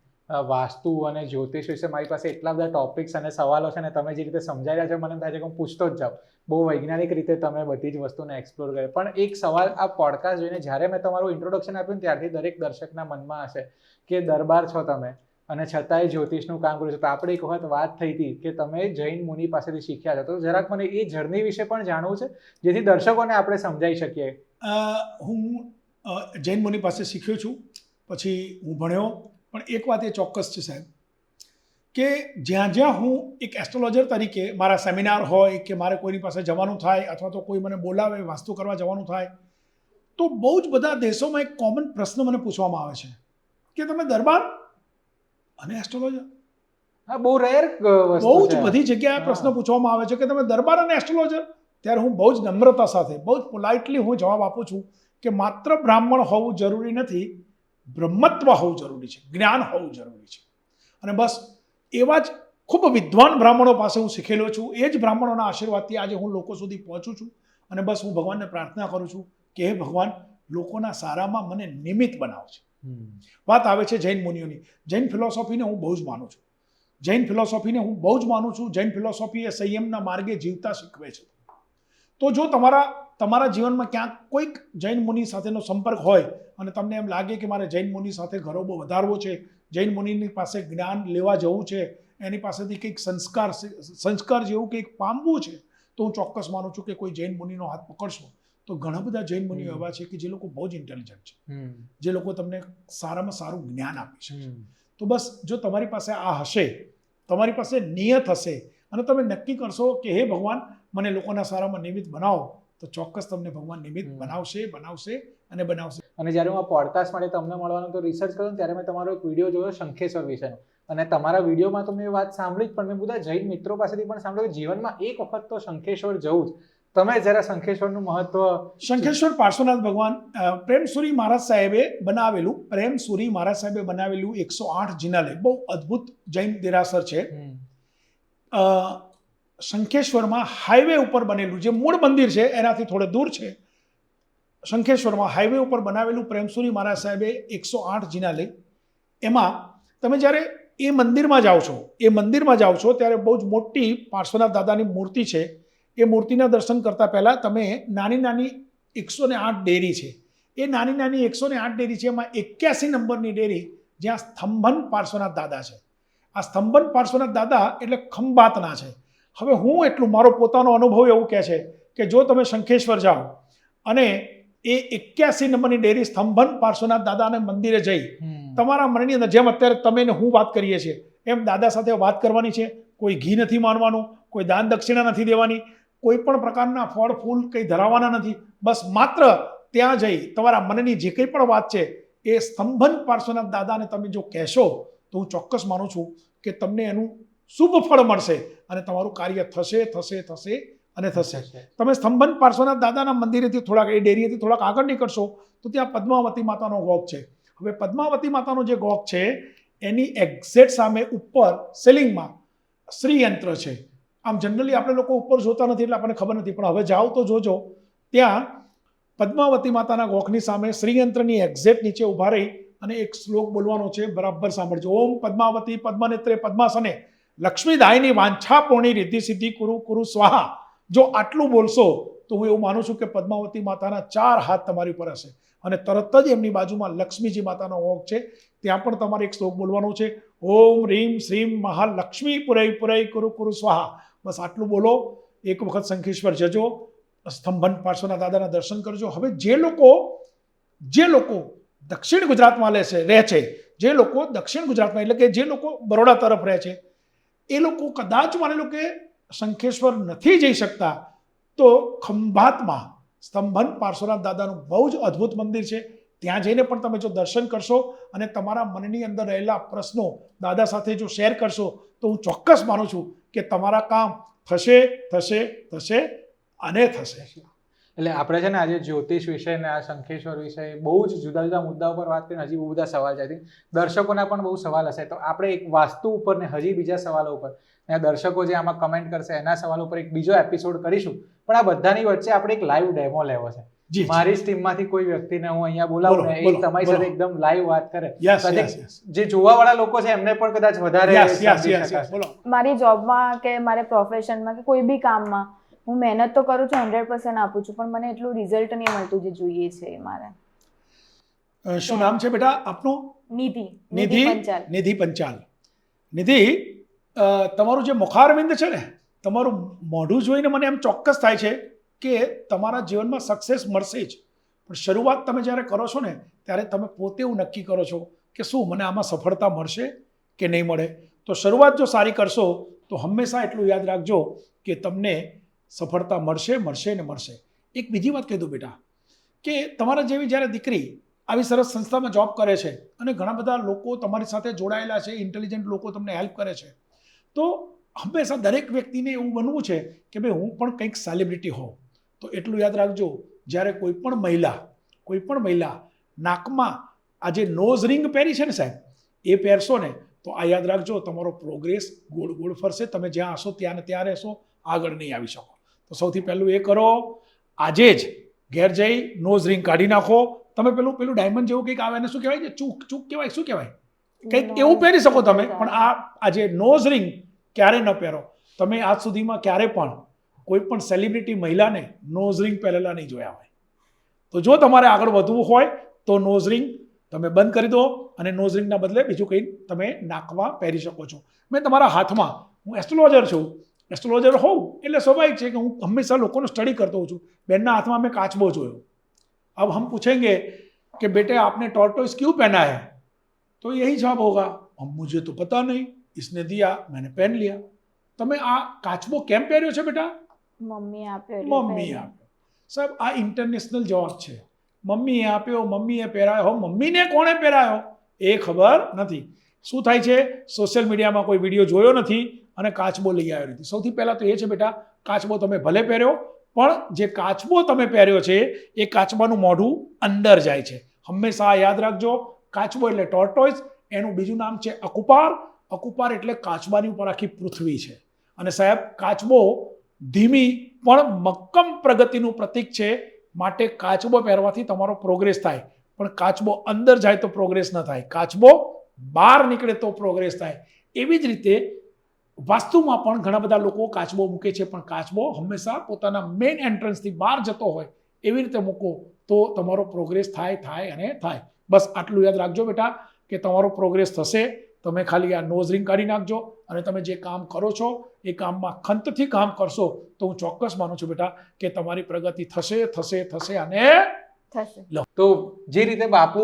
વાસ્તુ અને જ્યોતિષ વિશે મારી પાસે એટલા બધા ટોપિક્સ અને સવાલો છે ને તમે જે રીતે સમજાવી રહ્યા છો મને એમ થાય છે કે હું પૂછતો જ જાઉં. બહુ વૈજ્ઞાનિક રીતે તમે બધી જ વસ્તુને એક્સપ્લોર કરી. પણ એક સવાલ આ પોડકાસ્ટ જોઈને જ્યારે મેં તમારું ઇન્ટ્રોડક્શન આપ્યું ને ત્યારથી દરેક દર્શકના મનમાં હશે કે દરબાર છો તમે અને છતાંય જ્યોતિષનું કામ કર્યું છે. તો આપણે એક વખત વાત થઈ હતી કે તમે જૈન મુનિ પાસેથી શીખ્યા છો, તો જરાક મને એ જર્ની વિશે પણ જાણવું છે જેથી દર્શકોને આપણે સમજાવી શકીએ.
હું જૈન મુનિ પાસે શીખ્યો છું, પછી હું ભણ્યો. પણ એક વાત એ ચોક્કસ છે સાહેબ કે જ્યાં હું એક એસ્ટ્રોલોજર તરીકે મારા સેમિનાર હોય કે મારે કોઈની પાસે જવાનું થાય અથવા તો કોઈ મને બોલાવે વાસ્તુ કરવા જવાનું થાય, તો બહુ જ બધા દેશોમાં એક કોમન પ્રશ્ન મને પૂછવામાં આવે છે કે તમે દરબાર અને એસ્ટ્રોલોજર.
હા, બહુ રેર
બહુ જ બધી જગ્યાએ પ્રશ્ન પૂછવામાં આવે છે કે તમે દરબાર અને એસ્ટ્રોલોજર. ત્યારે હું બહુ જ નમ્રતા સાથે, બહુ જ પોલાઇટલી હું જવાબ આપું છું કે માત્ર બ્રાહ્મણ હોવું જરૂરી નથી, બ્રહ્મત્વ હોવું જરૂરી છે, જ્ઞાન હોવું જરૂરી છે. અને બસ એવા જ ખૂબ વિદ્વાન બ્રાહ્મણો પાસે હું શીખેલો છું. એ જ બ્રાહ્મણોના આશીર્વાદથી આજે હું લોકો સુધી પહોંચું છું. અને બસ હું ભગવાનને પ્રાર્થના કરું છું કે હે ભગવાન, લોકોના સારામાં મને નિમિત્ત બનાવો છે. વાત આવે છે જૈન મુનિઓની. જૈન ફિલોસોફીને હું બહુ જ માનું છું. જૈન ફિલોસોફી એ સંયમના માર્ગે જીવતા શીખવે છે. તો જો તમારા જીવનમાં ક્યાંક કોઈક જૈન મુનિ સાથેનો સંપર્ક હોય અને તમને એમ લાગે કે મારે જૈન મુનિ સાથે ઘરોબો વધારવો છે, જૈન મુનિની પાસે જ્ઞાન લેવા જવું છે, એની પાસેથી કંઈક સંસ્કાર જેવું કંઈક પામવું છે, તો હું ચોક્કસ માનું છું કે કોઈ જૈન મુનિનો હાથ પકડશો તો ઘણા બધા જૈન મુનિઓ એવા છે કે જે લોકો બહુ જ ઇન્ટેલિજન્ટ છે, જે લોકો તમને સારામાં સારું જ્ઞાન આપી શકે. તો બસ જો તમારી પાસે આ હશે, તમારી પાસે નિયત હશે અને તમે નક્કી કરશો કે હે ભગવાન, મને લોકોના સારામાં નિમિત્ત બનાવો, તો ચોક્કસ તમને ભગવાન નિમિત્ત બનાવશે.
અને જ્યારે હું આ પોડકાસ્ટ માટે તમને મળવાનું તો રિસર્ચ કર્યું ત્યારે મેં તમારો એક વિડીયો જોયો શંખેશ્વર વિશેનો, અને તમારા વિડીયોમાં તો મેં વાત સાંભળી જ, પણ મેં બધા જૈન મિત્રો પાસેથી પણ સાંભળ્યું કે જીવનમાં એક વખત તો શંખેશ્વર જવું જ. તમે જરા શંખેશ્વરનું મહત્વ.
શંખેશ્વર પાર્શ્વનાથ ભગવાન પ્રેમસુરી મહારાજ સાહેબે બનાવેલું 108 જિનાલય બહુ અદ્ભુત જૈન દેરાસર છે. શંખેશ્વરમાં હાઈવે ઉપર બનેલું જે મૂળ મંદિર છે એનાથી થોડે દૂર છે. શંખેશ્વરમાં હાઈવે ઉપર બનાવેલું પ્રેમસુરી મહારાજ સાહેબે 108 જિનાલય. એમાં તમે જ્યારે એ મંદિરમાં જાઓ છો ત્યારે બહુ જ મોટી પાર્શ્વનાથ દાદાની મૂર્તિ છે. એ મૂર્તિના દર્શન કરતા પહેલાં તમે નાની 108 ડેરી છે, એ નાની 108 ડેરી છે, એમાં 81 નંબરની ડેરી જ્યાં સ્તંભન પાર્શ્વનાથ દાદા છે. આ સ્તંભન પાર્શ્વનાથ દાદા એટલે ખંભાતના છે. હવે હું મારો પોતાનો અનુભવ એવું કહે છે કે જો તમે શંખેશ્વર જાઓ અને એ 81 નંબરની ડેરી સ્તંભન પાર્શ્વનાથ દાદાને મંદિરે જઈ તમારા મનની અંદર, જેમ અત્યારે તમે ને હું વાત કરીએ છીએ એમ દાદા સાથે વાત કરવાની છે. કોઈ ઘી નથી માનવાનું, કોઈ દાન દક્ષિણા નથી દેવાની, કોઈ પણ પ્રકારના ફળ ફૂલ કંઈ ધરાવવાના નથી. બસ માત્ર ત્યાં જઈ તમારા મનની જે કંઈ પણ વાત છે એ સ્તંભન પાર્શ્વનાથ દાદાને તમે જો કહેશો તો હું ચોક્કસ માનું છું કે તમને એનું શુભ ફળ મળશે અને તમારું કાર્ય થશે. તમે સ્તંભન પાર્શ્વનાથ દાદાના મંદિરેથી એ ડેરીએથી થોડાક આગળ નીકળશો તો ત્યાં પદ્માવતી માતાનો ગોખ છે. હવે પદ્માવતી માતાનો જે ગોખ છે એની એક્ઝેક્ટ સામે ઉપર સેલિંગમાં શ્રીયંત્ર છે. આમ જનરલી આપણે લોકો ઉપર જોતા નથી એટલે આપણને ખબર નથી, પણ હવે જાઓ તો જોજો, ત્યાં પદ્માવતી માતાના ગોખની સામે શ્રીયંત્રની એક્ઝેક્ટ નીચે ઊભા રહી અને એક શ્લોક બોલવાનો છે, બરાબર સાંભળજો. ઓમ પદ્માવતી પદ્મનેત્રે પદ્માસને લક્ષ્મીદાયની વાંછા પૂર્ણી રિદ્ધિ સિદ્ધિ કુરુ સ્વાહા. જો આટલું બોલશો તો હું એવું માનું છું કે પદ્માવતી માતાના 4 હાથ તમારી ઉપર હશે અને તરત જ એમની બાજુમાં લક્ષ્મીજી માતાનો ગોખ છે, ત્યાં પણ તમારે એક શ્લોક બોલવાનો છે, ઓમ રીમ શ્રીમ મહાલક્ષ્મી પુરઈ કુરુ સ્વાહા. બસ આટલું બોલો. એક વખત શંખેશ્વર જજો, સ્તંભન પાર્શ્વનાથ દાદાના દર્શન કરજો. હવે જે લોકો દક્ષિણ ગુજરાતમાં રહે છે, જે લોકો દક્ષિણ ગુજરાતમાં એટલે કે જે લોકો બરોડા તરફ રહે છે, એ લોકો કદાચ માની લો કે શંખેશ્વર નથી જઈ શકતા તો ખંભાતમાં સ્તંભન પાર્શ્વનાથ દાદાનું બહુ જ અદ્ભુત મંદિર છે. ત્યાં જઈને પણ તમે જો દર્શન કરશો અને તમારા મનની અંદર રહેલા પ્રશ્નો દાદા સાથે જો શેર કરશો તો હું ચોક્કસ માનું છું કે તમારા કામ થશે.
એટલે આપણે છે ને આજે જ્યોતિષ વિશે ને આ શંખેશ્વર વિશે બહુ જ જુદા જુદા મુદ્દાઓ પર વાત કરીને હજી બહુ બધા સવાલ છે. દર્શકોના પણ બહુ સવાલ હશે, તો આપણે એક વાસ્તુ ઉપર ને હજી બીજા સવાલો ઉપર ને દર્શકો જે આમાં કમેન્ટ કરશે એના સવાલો ઉપર એક બીજો એપિસોડ કરીશું. પણ આ બધાની વચ્ચે આપણે એક લાઈવ ડેમો લેવો છે.
જી
મારી ટીમમાંથી કોઈ વ્યક્તિને હું અહીંયા બોલાવું ને એ તમારી સાથે એકદમ લાઈવ વાત કરે, જે જોવા વાળા લોકો છે એમને પણ કદાચ વધારે
બોલો.
મારી જોબમાં કે મારે પ્રોફેશનમાં કે કોઈ બી કામમાં હું મહેનત તો કરું છું, 100% આપું છું, પણ મને એટલું રિઝલ્ટ નહીં મળતું જે જોઈએ છે મારે.
શું નામ છે બેટા આપનું?
નિધિ પંચાલ.
નિધિ પંચાલ. નિધિ, તમારું જે મુખારવિંદ છે ને, તમારું મોઢું જોઈને મને એમ ચોક્કસ થાય છે કે તમારા જીવનમાં સક્સેસ મળશે જ. પણ શરૂઆત તમે જ્યારે કરો છો ને ત્યારે તમે પોતે એવું નક્કી કરો છો કે શું મને આમાં સફળતા મળશે કે નહીં મળે. તો શરૂઆત જો સારી કરશો તો હંમેશા એટલું યાદ રાખજો કે તમને સફળતા મળશે ને મળશે. એક બીજી વાત કહી દઉં બેટા, કે તમારા જેવી જ્યારે દીકરી આવી સરસ સંસ્થામાં જોબ કરે છે અને ઘણા બધા લોકો તમારી સાથે જોડાયેલા છે, ઇન્ટેલિજન્ટ લોકો તમને હેલ્પ કરે છે, તો હંમેશા દરેક વ્યક્તિને એવું બનવું છે કે ભાઈ હું પણ કંઈક સેલિબ્રિટી હોઉં. તો એટલું યાદ રાખજો, જ્યારે કોઈ પણ મહિલા નાકમાં આ જે નોઝ રિંગ પહેરી છે ને સાહેબ, એ પહેરશો ને તો આ યાદ રાખજો તમારો પ્રોગ્રેસ ગોળ ગોળ ફરશે. તમે જ્યાં હશો ત્યાં ને ત્યાં રહેશો, આગળ નહીં આવી શકો. તો સૌથી પહેલું એ કરો, આજે જ ઘેર જઈ નોઝ રિંગ કાઢી નાખો. તમે પેલું ડાયમંડ જેવું કંઈક આવે ને શું કહેવાય છે, ચૂક કહેવાય, શું કહેવાય, કંઈક એવું પહેરી શકો તમે. પણ આ જે નોઝ રિંગ ક્યારે ન પહેરો. તમે આજ સુધીમાં ક્યારે પણ કોઈ પણ સેલિબ્રિટી મહિલાને નોઝ રિંગ પહેરેલા નહીં જોયા હોય. તો જો તમારે આગળ વધવું હોય તો નોઝ રિંગ તમે બંધ કરી દો અને નોઝ રિંગના બદલે બીજું કંઈ તમે નાકમાં પહેરી શકો છો. મેં તમારા હાથમાં, હું એસ્ટ્રોલોજર છું, એસ્ટ્રોલોજર હોઉં એટલે સ્વાભાવિક છે કે હું હંમેશા લોકોનો સ્ટડી કરતો હોઉં છું. બેનના હાથમાં મેં કાચબો જોયો. अब हम पूछेंगे कि बेटे आपने टॉर्टोइस क्यों पहना है, तो यही जवाब होगा, अब मुझे तो पता नहीं, इसने दिया मैंने पहन लिया. તમે આ કાચબો કેમ પહેર્યો છે બેટા?
મમ્મીએ આપ્યો.
સાહેબ આ ઇન્ટરનેશનલ જવાબ છે. મમ્મીએ આપ્યો, મમ્મીએ પહેરાયો. મમ્મીને કોણે પહેરાયો એ ખબર નથી. શું થાય છે, સોશિયલ મીડિયામાં કોઈ વિડીયો જોયો નથી અને કાચબો લઈ આવ્યો નથી. સૌથી પહેલાં તો એ છે બેટા, કાચબો તમે ભલે પહેર્યો, પણ જે કાચબો તમે પહેર્યો છે એ કાચબાનું મોઢું અંદર જાય છે. હંમેશા યાદ રાખજો, કાચબો એટલે ટોર્ટોઇસ, એનું બીજું નામ છે અકુપાર. અકુપાર એટલે કાચબાની ઉપર આખી પૃથ્વી છે. અને સાહેબ કાચબો ધીમી પણ મક્કમ પ્રગતિનું પ્રતીક છે. માટે કાચબો પહેરવાથી તમારો પ્રોગ્રેસ થાય, પણ કાચબો અંદર જાય તો પ્રોગ્રેસ ન થાય, કાચબો બહાર નીકળે તો પ્રોગ્રેસ થાય. એવી જ રીતે વાસ્તુમાં પણ ઘણા બધા લોકો કાચબો મૂકે છે, પણ કાચબો હંમેશા પોતાના મેઇન એન્ટ્રન્સથી બહાર જતો હોય એવી રીતે મૂકો તો તમારો પ્રોગ્રેસ થાય અને થાય. બસ આટલું યાદ રાખજો બેટા કે તમારો પ્રોગ્રેસ થશે. તમે ખાલી આ નોઝ રિંગ કાઢી નાખજો અને તમે જે કામ કરો છો એ કામમાં ખંતથી કામ કરશો તો હું ચોક્કસ માનું છું બેટા કે તમારી પ્રગતિ થશે અને થશે.
તો જે રીતે બાપુ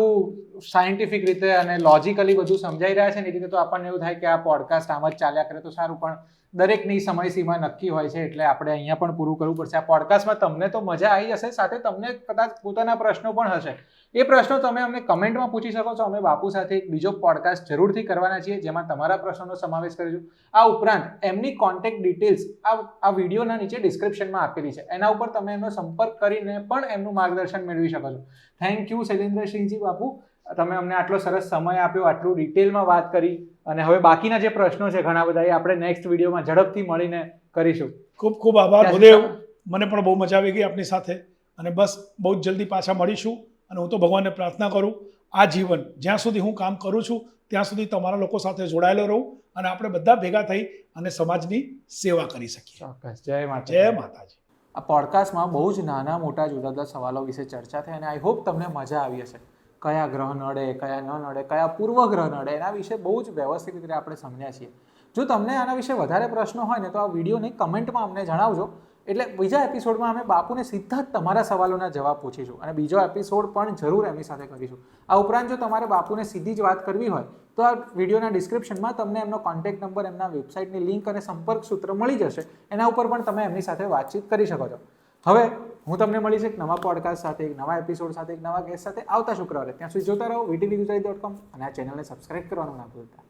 સાયન્ટિફિક રીતે અને લોજિકલી બધું સમજાઈ રહ્યા છે ને એ રીતે તો આપણને એવું થાય કે આ પોડકાસ્ટ આમ જ ચાલ્યા કરે તો સારું, પણ દરેકની સમય સીમા નક્કી હોય છે એટલે આપણે અહીંયા પણ પૂરું કરવું પડશે. આ પોડકાસ્ટમાં તમને તો મજા આવી જશે, સાથે તમને કદાચ પોતાના પ્રશ્નો પણ હશે. એ પ્રશ્નો તમે અમને કમેન્ટમાં પૂછી શકો છો. અમે બાપુ સાથે એક બીજો પોડકાસ્ટ જરૂરથી કરવાના છીએ જેમાં તમારા પ્રશ્નોનો સમાવેશ કરીશું. આ ઉપરાંત એમની કોન્ટેક્ટ ડિટેલ્સ આ વિડીયોના નીચે ડિસ્ક્રિપ્શનમાં આપેલી છે, એના ઉપર તમે એમનો સંપર્ક કરીને પણ એમનું માર્ગદર્શન મેળવી શકો છો. થેન્ક યુ શૈલેન્દ્રસિંહજી બાપુ, તમે અમને આટલો સરસ સમય આપ્યો, આટલું ડિટેલમાં વાત કરી. અને હવે બાકીના જે પ્રશ્નો છે ઘણા બધા એ આપણે નેક્સ્ટ વિડીયોમાં ઝડપથી મળીને કરીશું.
ખૂબ ખૂબ આભાર ભૂદેવ, મને પણ બહુ મજા આવી ગઈ આપની સાથે. અને બસ બહુ જ જલ્દી પાછા મળીશું. અને હું તો ભગવાનને પ્રાર્થના કરું આ જીવન જ્યાં સુધી હું કામ કરું છું ત્યાં સુધી તમારા લોકો સાથે જોડાયેલો રહું અને આપણે બધા ભેગા થઈ અને સમાજની સેવા કરી શકીએ.
ચોક્કસ. જય માતા.
જય માતાજી.
આ પોડકાસ્ટમાં બહુ જ નાના મોટા જુદા જુદા સવાલો વિશે ચર્ચા થઈ અને આઈ હોપ તમને મજા આવી હશે. કયા ગ્રહ નડે, કયા ન નડે, કયા પૂર્વગ્રહ નડે, એના વિશે બહુ જ વ્યવસ્થિત રીતે આપણે સમજ્યા છીએ. જો તમને આના વિશે વધારે પ્રશ્નો હોય ને તો આ વિડીયોને કમેન્ટમાં અમને જણાવજો. એટલે બીજા એપિસોડમાં અમે બાપુને સીધા જ તમારા સવાલોના જવાબ પૂછીશું અને બીજો એપિસોડ પણ જરૂર એમની સાથે કરીશું. આ ઉપરાંત જો તમારે બાપુને સીધી જ વાત કરવી હોય તો આ વિડીયોના ડિસ્ક્રિપ્શનમાં તમને એમનો કોન્ટેક્ટ નંબર, એમના વેબસાઇટની લિંક અને સંપર્ક સૂત્ર મળી જશે. એના ઉપર પણ તમે એમની સાથે વાતચીત કરી શકો છો. હવે હું તમને મળીશ એક નવા પોડકાસ્ટ સાથે, એક નવા એપિસોડ સાથે, એક નવા ગેસ્ટ સાથે આવતા શુક્રવારે. ત્યાં સુધી જોતા રહો VTVGujarati.com અને આ ચેનલને સબસ્ક્રાઇબ કરવાનું ના ભૂલતા.